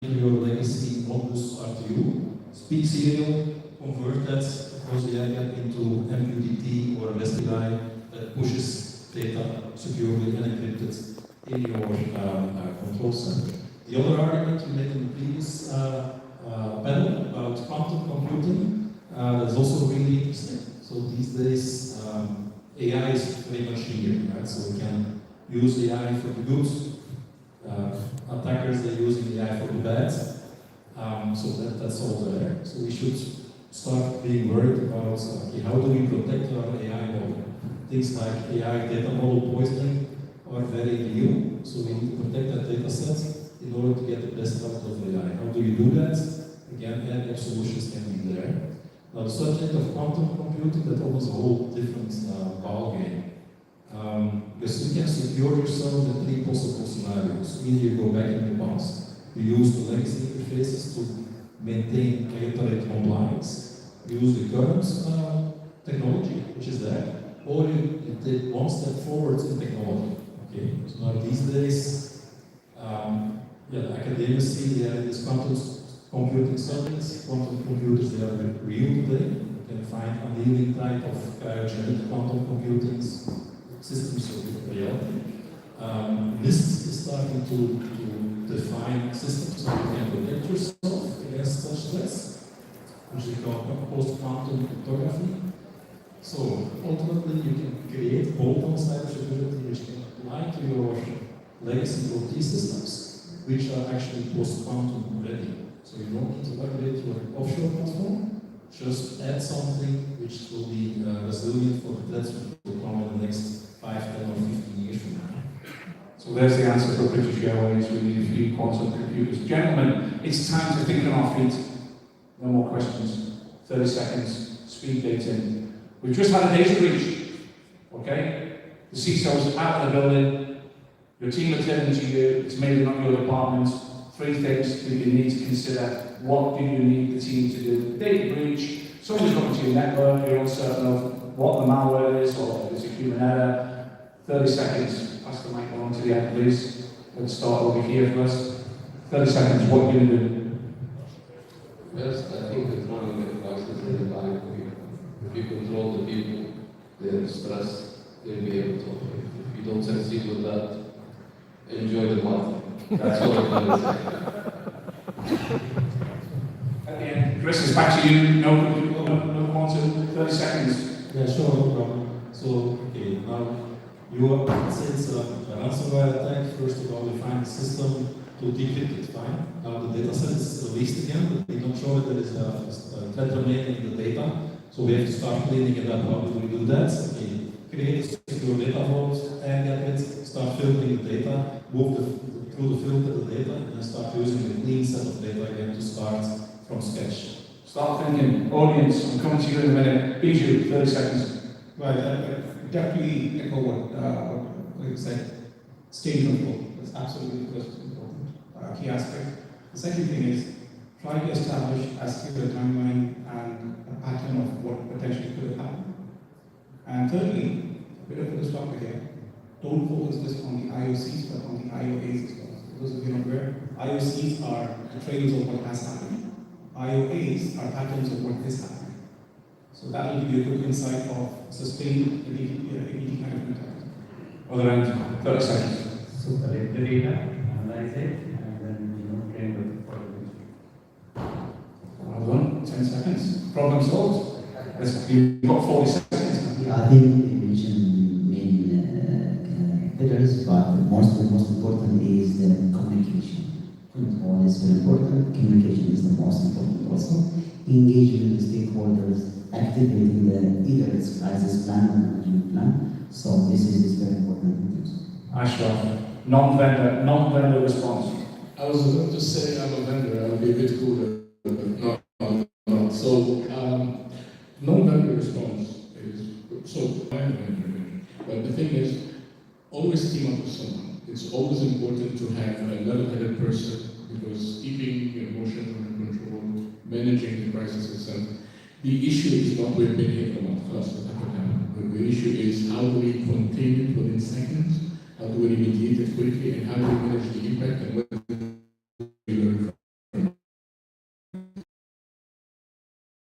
your legacy Modbus RTU, speak serial, convert that across the area into MQTT or a SPI that pushes data securely and encrypted in your control center. The other argument we made in the previous panel about quantum computing is also really interesting. So these days, AI is very much here, right? So we can use AI for the good. Attackers are using AI for the bad. So that's all there. So we should start being worried about okay, how do we protect our AI model? Things like AI data model poisoning are very real. So we need to protect that data set in order to get the best out of AI. How do you do that? Again, AI solutions can be there. Now the subject of quantum computing, that opens a whole different ball game. Because you can secure yourself in three possible scenarios. Either you go back in the past, you use the legacy interfaces to maintain regulatory compliance, you use the current technology, which is there, or you take one step forward in technology. Okay, so now these days, Yeah, the academics see this quantum computing subjects. Quantum computers, they are real today. You can find annealing type of cryogenic quantum computing systems of reality. This is starting to define systems so you can protect yourself against such threats, which we call post-quantum cryptography. So ultimately, you can create bolt-on cybersecurity which can apply to your legacy OT systems, which are actually post-quantum ready. So you don't need to upgrade your offshore platform, just add something which will be resilient for the threats which will come in the next 5, 10, or 15 years from now. So there's the answer for British Airways. We need a few quantum computers. Gentlemen, it's time to think on our feet. No more questions. 30 seconds. Speed dating. We've just had a data breach. Okay? The CISO's out of the building. Your team are turning to you. It's maybe not your department. 3 things that you need to consider. What do you need the team to do? Data breach. Someone's coming to your network. You're uncertain of what the malware is or if it's a human error. 30 seconds. Pass the mic on to the end, please. Let's start over here first. 30 seconds. What are you going to do? First, I think controlling the crisis in the bank. If you control the people, their stress, they'll be able to operate. If you don't succeed with that, enjoy the party. That's all I'm going to say. At the end, Chris, it's back to you. No quantum. 30 seconds. Yeah, sure, no problem. So, okay, now let's say it's a ransomware attack. First of all, we find the system to decrypt it, fine. Now the data set is released again, but we don't show that there is a threat remaining in the data. So we have to start cleaning it up. How do we do that? Okay, create a secure data vault, and get it, start filtering the data, move through the filter the data, and then start using a clean set of data again to start from scratch. Start thinking. Audience, I'm coming to you in a minute. Bijou, 30 seconds. Right, I definitely echo what you said. State control is absolutely the first important key aspect. The second thing is try to establish as clear a timeline and a pattern of what potentially could have happened. And thirdly, a bit of a disruptor here. Don't focus just on the IOCs, but on the IOAs as well. For those of you not aware, IOCs are the trails of what has happened. IOAs are patterns of what is happening. So that will give you a good insight of sustained APT kind of mentality. Other end, 30 seconds. So collect the data, analyze it, and then train the follow. Well done. 10 seconds. Problem solved. You've got 40 seconds. I think you mentioned main pillars, but the most important is the communication. Control is very important. Communication is the most important also. Engagement with stakeholders, activating either its crisis plan or management plan. So this is very important. Ashraf, non-vendor response. I was about to say I'm a vendor, I'll be a bit cooler, but not. So, non-vendor response is, so I'm a vendor, but the thing is, always team up with someone. It's always important to have a level-headed person, because keeping your emotions under control, managing the crisis itself. The issue is not we've been hit a lot first, what happened. The issue is how do we contain it within seconds, how do we remediate it quickly, and how do we manage the impact and what we learn from it.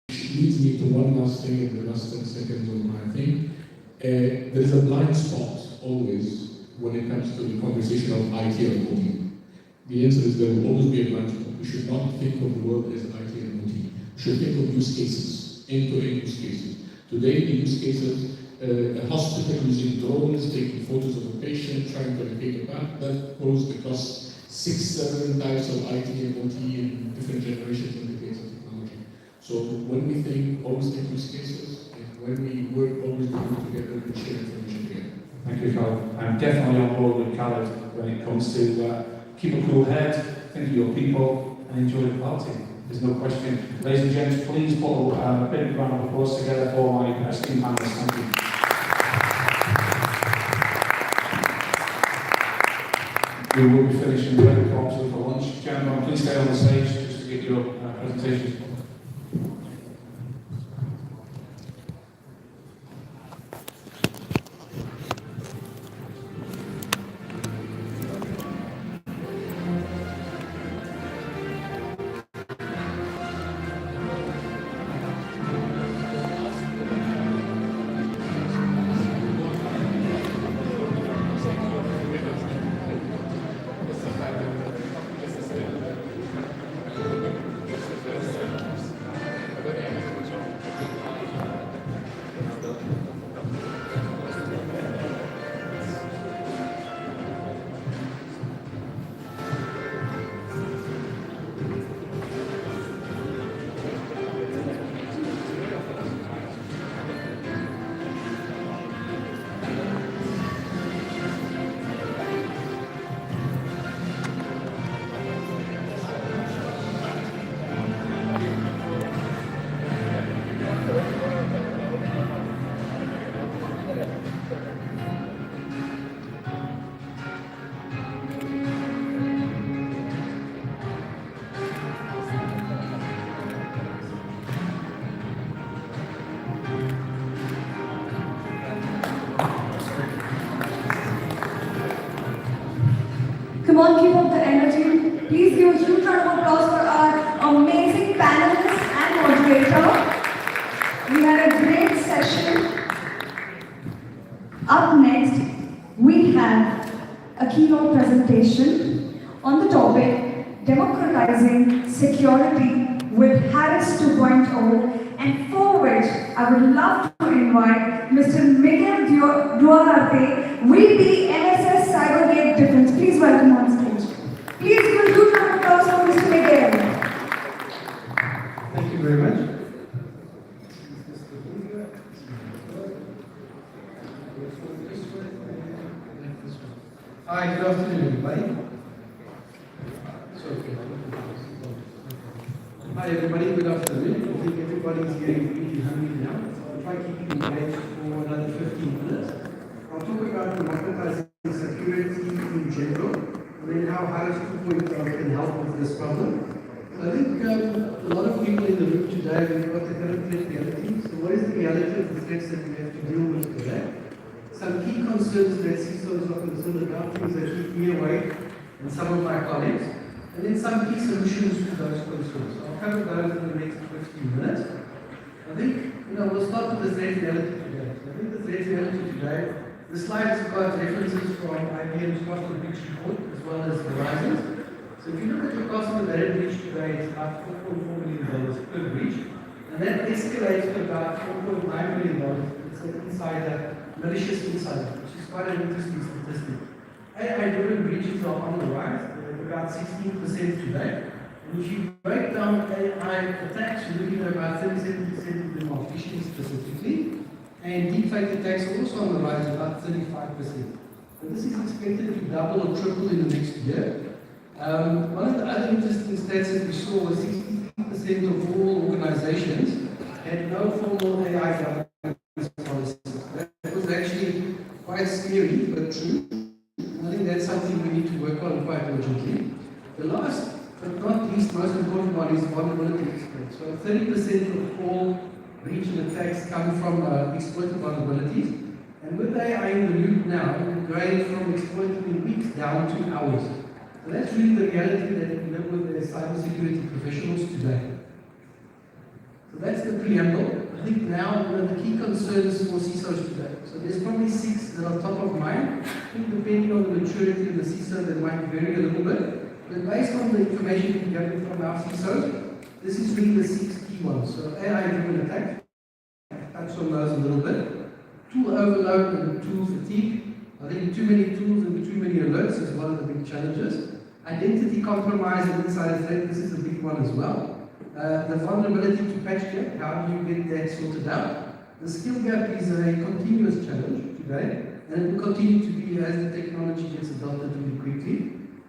Which leads me to one last thing in the last 10 seconds of my thing. There is a blind spot always when it comes to the conversation of IT and OT. The answer is there will always be a blind spot. We should not think of the world as IT and OT. We should think of use cases, end-to-end use cases. Today, the use cases, a hospital using drones, taking photos of a patient, trying to locate a path, that goes across 6, 7 types of IT and OT in different generations in the case of technology. So when we think, always think use cases, and when we work, always work together and share information together. Thank you, Khaled. I'm definitely on board with Khaled when it comes to keep a cool head, think of your people, and enjoy the party. There's no question. Ladies and gents, please put a big round of applause together for my esteemed panelists. Thank you. We will be finishing very promptly for lunch. Gentlemen, please stay on the stage just to get your presentations. Come on, keep up the energy. Please give a huge round of applause for our amazing panelists and moderator. We had a great session. Up next, we have a keynote presentation on the topic Democratizing Security with Harris 2.0, and for which I would love to invite Mr. Miguel Duarte, VP MSS Cyber Defense. Please welcome on stage. Please give a huge round of applause for Mr. Miguel. Thank you very much. Hi, good afternoon, everybody. Hi, everybody. Good afternoon. I think everybody's getting pretty hungry now, so I'll try keeping engaged for another 15 minutes. I'll talk about democratizing security in general, and then how Harris 2.0 can help with this problem. So I think a lot of people in the room today, we've got the current threat reality. So what is the reality of the threats that we have to deal with today? Some key concerns that CISOs are concerned about, things that keep me awake and some of my colleagues, and then some key solutions to those concerns. So I'll cover those in the next 15 minutes. I think, we'll start with the threat reality today. So I think the threat reality today, the slides have got references from IBM's cost of breach report as well as Verizon's. So if you look at the cost of that breach today, it's about $4.4 million per breach, and that escalates to about $4.9 million. It's an insider, malicious insider, which is quite an interesting statistic. AI-driven breaches are on the rise. They're about 16% today. And if you break down AI attacks, you're looking at about 37% of them are phishing specifically. And deepfake attacks are also on the rise, about 35%. But this is expected to double or triple in the next year. One of the other interesting stats that we saw was 63% of all organizations had no formal AI governance policies. That was actually quite scary, but true. I think that's something we need to work on quite urgently. The last, but not least, most important one is vulnerability exploits. So 30% of all breach and attacks come from exploited vulnerabilities. And with AI in the loop now, we're going from exploiting in weeks down to hours. So that's really the reality that we live with as cybersecurity professionals today. So that's the preamble. I think now one of the key concerns for CISOs today. So there's probably 6 that are top of mind. I think depending on the maturity of the CISO, that might vary a little bit. But based on the information we're getting from our CISOs, this is really the 6 key ones. So AI-driven attack, touch on those a little bit. Tool overload and tool fatigue. I think too many tools and too many alerts is one of the big challenges. Identity compromise and insider threat, this is a big one as well. The vulnerability to patch gap, how do you get that sorted out? The skill gap is a continuous challenge today, and it will continue to be as the technology gets adopted really quickly.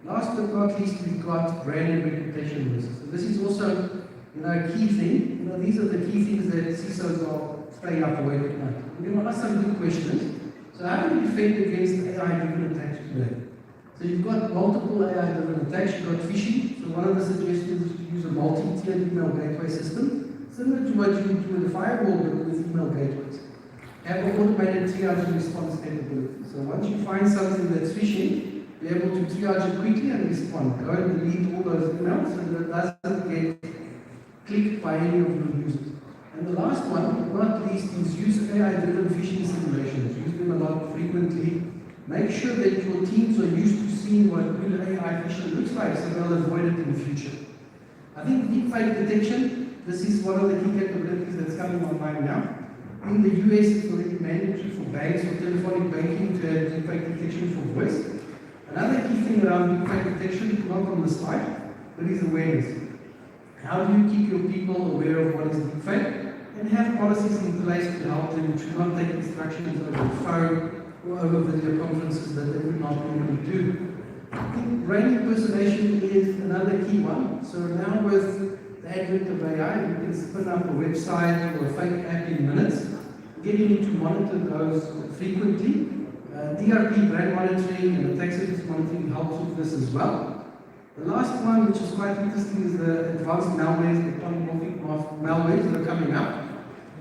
Last but not least, we've got brand and reputation risks. So this is also, a key thing. These are the key things that CISOs are staying up awake at night. We're going to ask some good questions. So how do we defend against AI-driven attacks today? So you've got multiple AI-driven attacks. You've got phishing. So one of the suggestions is to use a multi-tiered email gateway system, similar to what you do with a firewall, but with email gateways. Have an automated triage and response capability. So once you find something that's phishing, be able to triage it quickly and respond. Go and delete all those emails so that it doesn't get clicked by any of your users. And the last one, but not least, is use AI-driven phishing simulations. Use them a lot frequently. Make sure that your teams are used to seeing what good AI phishing looks like so they'll avoid it in the future. I think deepfake detection, this is one of the key capabilities that's coming online now. In the US, it's already mandatory for banks or telephonic banking to have deepfake detection for voice. Another key thing around deepfake detection, not on the slide, but is awareness. How do you keep your people aware of what is deepfake? And have policies in place to help them to not take instructions over the phone or over video conferences that they would not normally do. I think brain impersonation is another key one. So now with the advent of AI, you can spin up a website or a fake app in minutes. Again, you need to monitor those frequently. DRP, brand monitoring, and attack surface monitoring helps with this as well. The last one, which is quite interesting, is the advanced malwares, the polymorphic malwares that are coming up.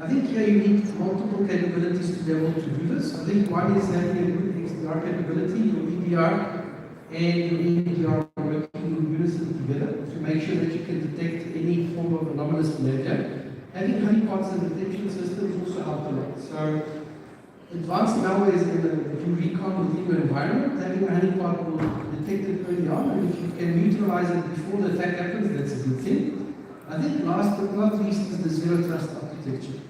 I think here you need multiple capabilities to be able to do this. I think one is having a good XDR capability, your EDR, and your NDR are working in unison together to make sure that you can detect any form of anomalous behavior. Having honeypots and detection systems also help a lot. So advanced malware is going to do recon within your environment. Having a honeypot will detect it early on, and if you can neutralize it before the attack happens, that's a good thing. I think last but not least is the zero trust architecture.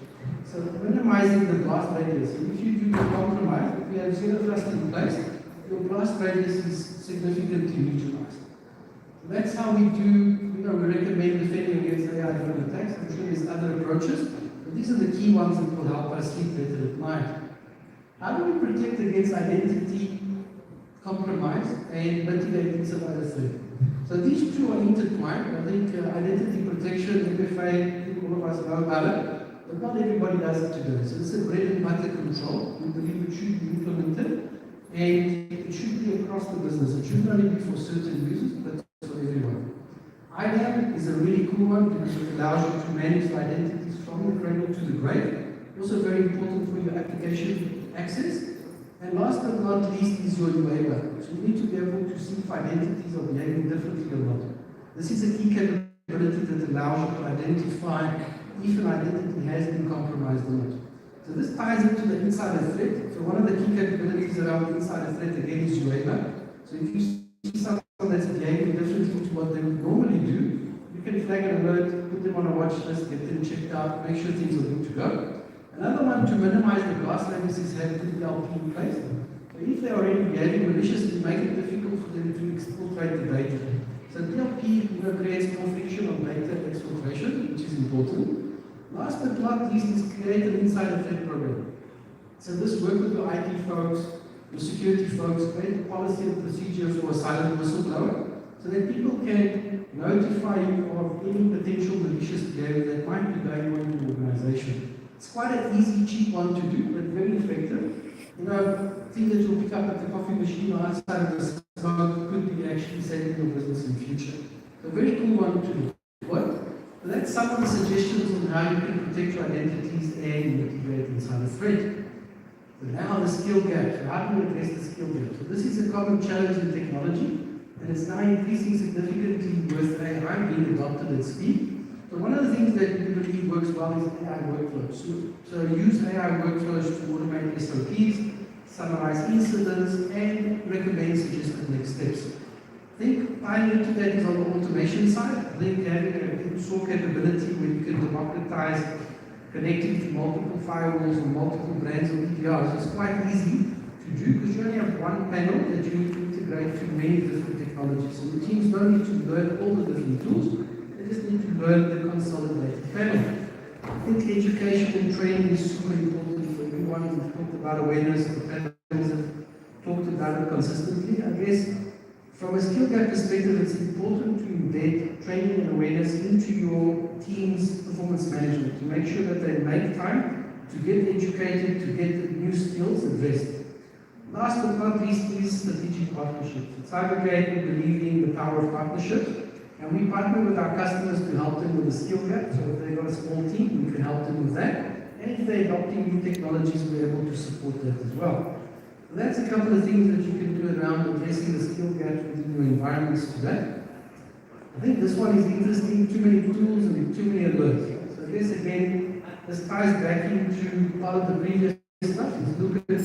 So minimizing the blast radius. If you do the compromise, if you have zero trust in place, your blast radius is significantly neutralized. So that's how we do, we recommend defending against AI-driven attacks. I'm sure there's other approaches, but these are the key ones that will help us sleep better at night. How do we protect against identity compromise and mitigating survival threat? So these two are intertwined. I think identity protection, MFA, I think all of us know about it, but not everybody does it today. So it's a bread and butter control. We believe it should be implemented, and it should be across the business. It shouldn't only be for certain users, but for everyone. IDAM is a really cool one because it allows you to manage the identities from the cradle to the grave. Also very important for your application access. And last but not least is your UABA. So you need to be able to see if identities are behaving differently or not. This is a key capability that allows you to identify if an identity has been compromised or not. So this ties into the insider threat. So one of the key capabilities around the insider threat again is UABA. So if you see someone that's behaving differently to what they would normally do, you can flag an alert, put them on a watch list, get them checked out, make sure things are good to go. Another one to minimize the blast radius is have the DLP in place. So if they're already behaving maliciously, make it difficult for them to exfiltrate the data. So DLP creates more friction on data exfiltration, which is important. Last but not least is create an insider threat program. So this work with your IT folks, your security folks, create a policy and procedure for a silent whistleblower so that people can notify you of any potential malicious behavior that might be going on in your organization. It's quite an easy, cheap one to do, but very effective. Things that you'll pick up at the coffee machine or outside of the smoke could be actually saving your business in the future. So a very cool one to do. But that's some of the suggestions on how you can protect your identities and mitigate insider threat. So now the skill gap. So how do we address the skill gap? So this is a common challenge in technology, and it's now increasing significantly with AI being adopted at speed. So one of the things that we believe works well is AI workflows. So use AI workflows to automate SOPs, summarize incidents, and recommend suggested next steps. I think tying into that is on the automation side. I think having a good SOAR capability where you can democratize connecting to multiple firewalls or multiple brands of EDRs is quite easy to do because you only have one panel that you need to integrate to many different technologies. So the teams don't need to learn all the different tools. They just need to learn the consolidated panel. I think education and training is super important for everyone. We've talked about awareness, the panels have talked about it consistently. I guess from a skill gap perspective, it's important to embed training and awareness into your team's performance management to make sure that they make time to get educated, to get the new skills addressed. Last but not least is strategic partnerships. At Cybergate, we believe in the power of partnerships. And we partner with our customers to help them with the skill gap. So if they've got a small team, we can help them with that. And if they're adopting new technologies, we're able to support that as well. So that's a couple of things that you can do around addressing the skill gap within your environments today. I think this one is interesting, too many tools and too many alerts. So this again, this ties back into part of the previous stuff. Look at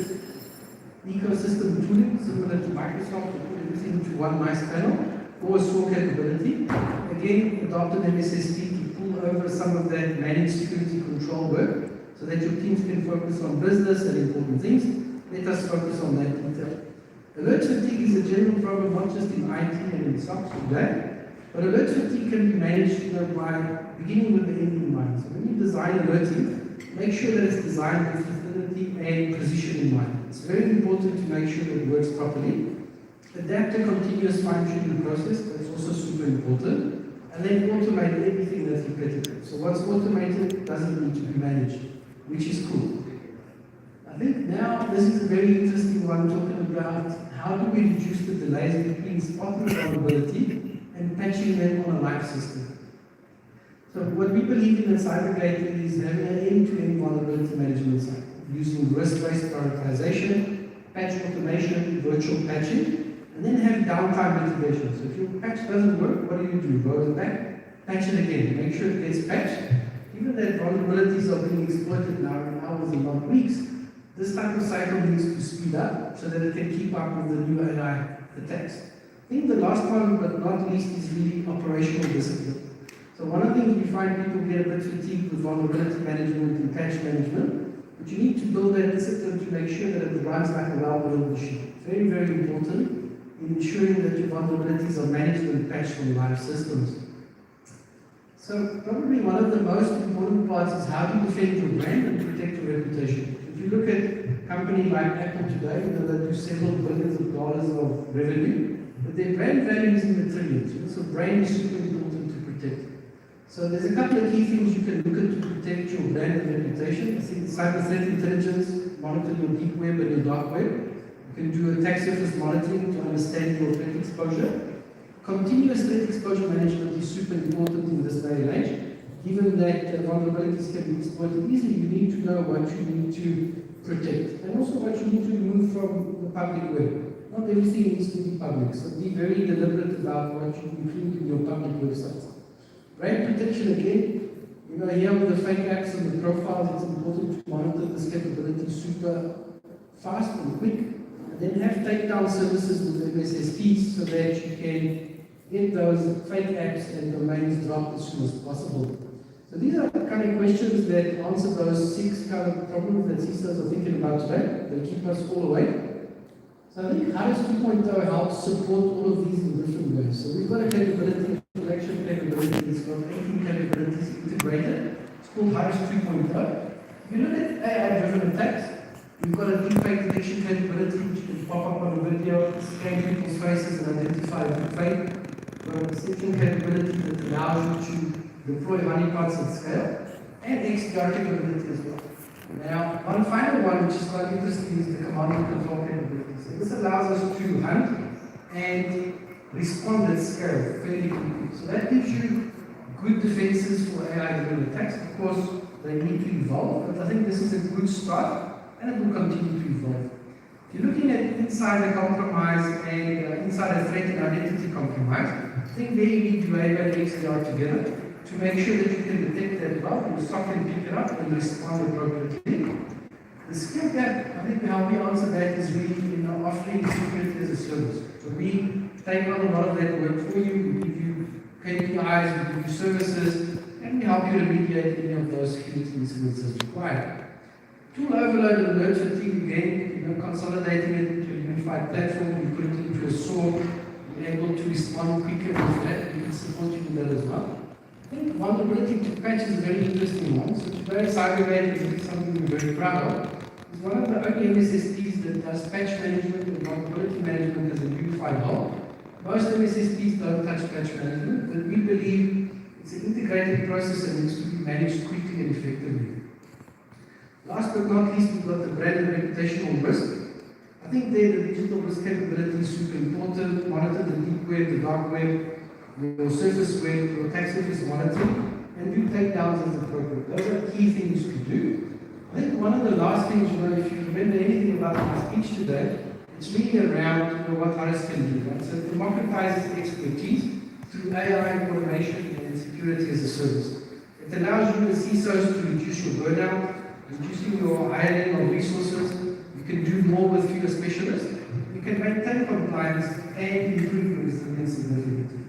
ecosystem tooling, similar to Microsoft, to put everything into one nice panel. Or SOAR capability. Again, adopted MSSP to pull over some of that managed security control work so that your teams can focus on business and important things. Let us focus on that detail. Alert fatigue is a general problem not just in IT and in SOC today, but alert fatigue can be managed by beginning with the end in mind. So when you design alerting, make sure that it's designed with utility and precision in mind. It's very important to make sure that it works properly. Adapt a continuous fine-tuning process, that's also super important. And then automate everything that's repetitive. So what's automated doesn't need to be managed, which is cool. I think now this is a very interesting one talking about how do we reduce the delays between spotting vulnerability and patching them on a live system. So what we believe in at Cybergate is having an end-to-end vulnerability management cycle using risk-based prioritization, patch automation, virtual patching, And then have downtime mitigation. So if your patch doesn't work, what do? Roll it back, patch it again, make sure it gets patched. Given that vulnerabilities are being exploited now in hours and not weeks, this type of cycle needs to speed up so that it can keep up with the new AI attacks. I think the last one, but not least, is really operational discipline. So one of the things we find people get a bit fatigued with vulnerability management and patch management, but you need to build that discipline to make sure that it runs like a well-oiled machine. Very, very important in ensuring that your vulnerabilities are managed and patched from live systems. So probably one of the most important parts is how to defend your brand and protect your reputation. If you look at a company like Apple today, they do several billions of dollars of revenue, but their brand value is in the trillions. So brand is super important to protect. So there's a couple of key things you can look at to protect your brand and reputation. I think ThreatIntelligence, monitor your deep web and your dark web. You can do attack surface monitoring to understand your threat exposure. Continuous threat exposure management is super important in this day and age. Given that vulnerabilities can be exploited easily, you need to know what you need to protect and also what you need to remove from the public web. Not everything needs to be public, so be very deliberate about what you include in your public websites. Brand protection again, here with the fake apps and the profiles, it's important to monitor this capability super fast and quick, and then have takedown services with MSSPs so that you can get those fake apps and domains dropped as soon as possible. So these are the kind of questions that answer those 6 kind of problems that CISOs are thinking about today. They keep us all awake. So I think HARIS 2.0 helps support all of these in different ways. So we've got a capability, collection capability, it's got 18 capabilities integrated. It's called HARIS 2.0. If you look at AI-driven attacks, we've got a deepfake detection capability which can pop up on a video, scan people's faces and identify a deepfake. We've got a deception capability that allows you to deploy honeypots at scale, and XDR capability as well. Now, one final one which is quite interesting is the command and control capability. So this allows us to hunt and respond at scale fairly quickly. So that gives you good defenses for AI-driven attacks. Of course, they need to evolve, but I think this is a good start, and it will continue to evolve. If you're looking at insider compromise and insider threat and identity compromise, I think there you need to and XDR together to make sure that you can detect that well, your SOC can pick it up and respond appropriately. The skill gap, I think how we answer that is really offering security as a service. So we take on a lot of that work for you, we give you KPIs, we give you services, and we help you remediate any of those security incidents as required. Tool overload and alert fatigue, again, consolidating it into a unified platform, you put it into a SOAR, you're able to respond quicker with that, we can support you with that as well. I think vulnerability to patch is a very interesting one. So today, Cybersecurity is something we're very proud of. It's one of the only MSSPs that does patch management and vulnerability management as a unified whole. Most MSSPs don't touch patch management, but we believe it's an integrated process that needs to be managed quickly and effectively. Last but not least, we've got the brand and reputational risk. I think there the digital risk capability is super important. Monitor the deep web, the dark web, your surface web, your attack surface monitoring, and do takedowns as appropriate. Those are key things to do. I think one of the last things, if you remember anything about my speech today, it's really around what HARIS can do. Right? So it democratizes expertise through AI, automation, and security as a service. It allows you as CISOs to reduce your burnout, reducing your hiring of resources. You can do more with fewer specialists. You can maintain compliance and improve your resilience significantly.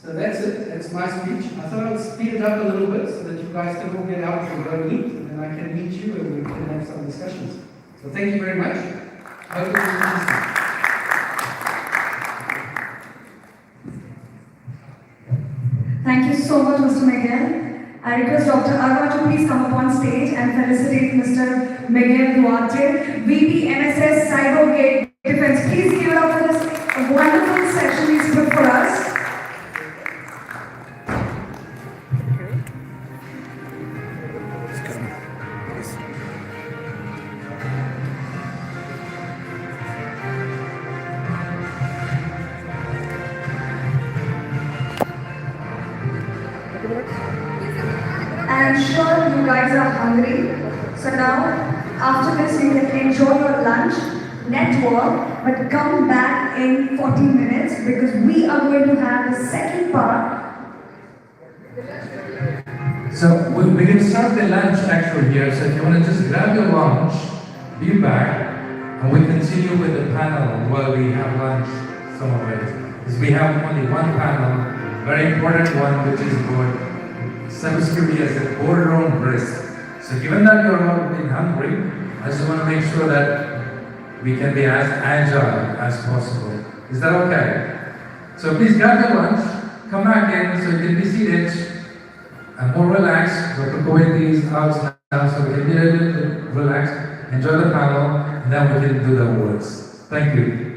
So that's it. That's my speech. I thought I'd speed it up a little bit so that you guys can all get out and go meet, and then I can meet you and we can have some discussions. So thank you very much. I hope it was interesting. Thank you so much, Mr. Miguel. I request Dr. Arwa to please come up on stage and felicitate Mr. Miguel Duarte, VP MSS Cyber Defense. Please give it up for this wonderful session he's put for us. I'm sure you guys are hungry. So now, after this, you can enjoy your lunch. network, but come back in 40 minutes because we are going to have the second part. So we can start the lunch actually here, so if you want to just grab your lunch, be back, and we continue with the panel while we have lunch, some of it. Because we have only one panel, very important one, which is about cybersecurity as a boardroom risk. So given that you're all been hungry, I just want to make sure that we can be as agile as possible. Is that okay? So please grab your lunch, come back in so you can be seated and more relaxed. Dr. Kuwaiti is out now, so we can be a little bit relaxed, enjoy the panel, and then we can do the awards. Thank you.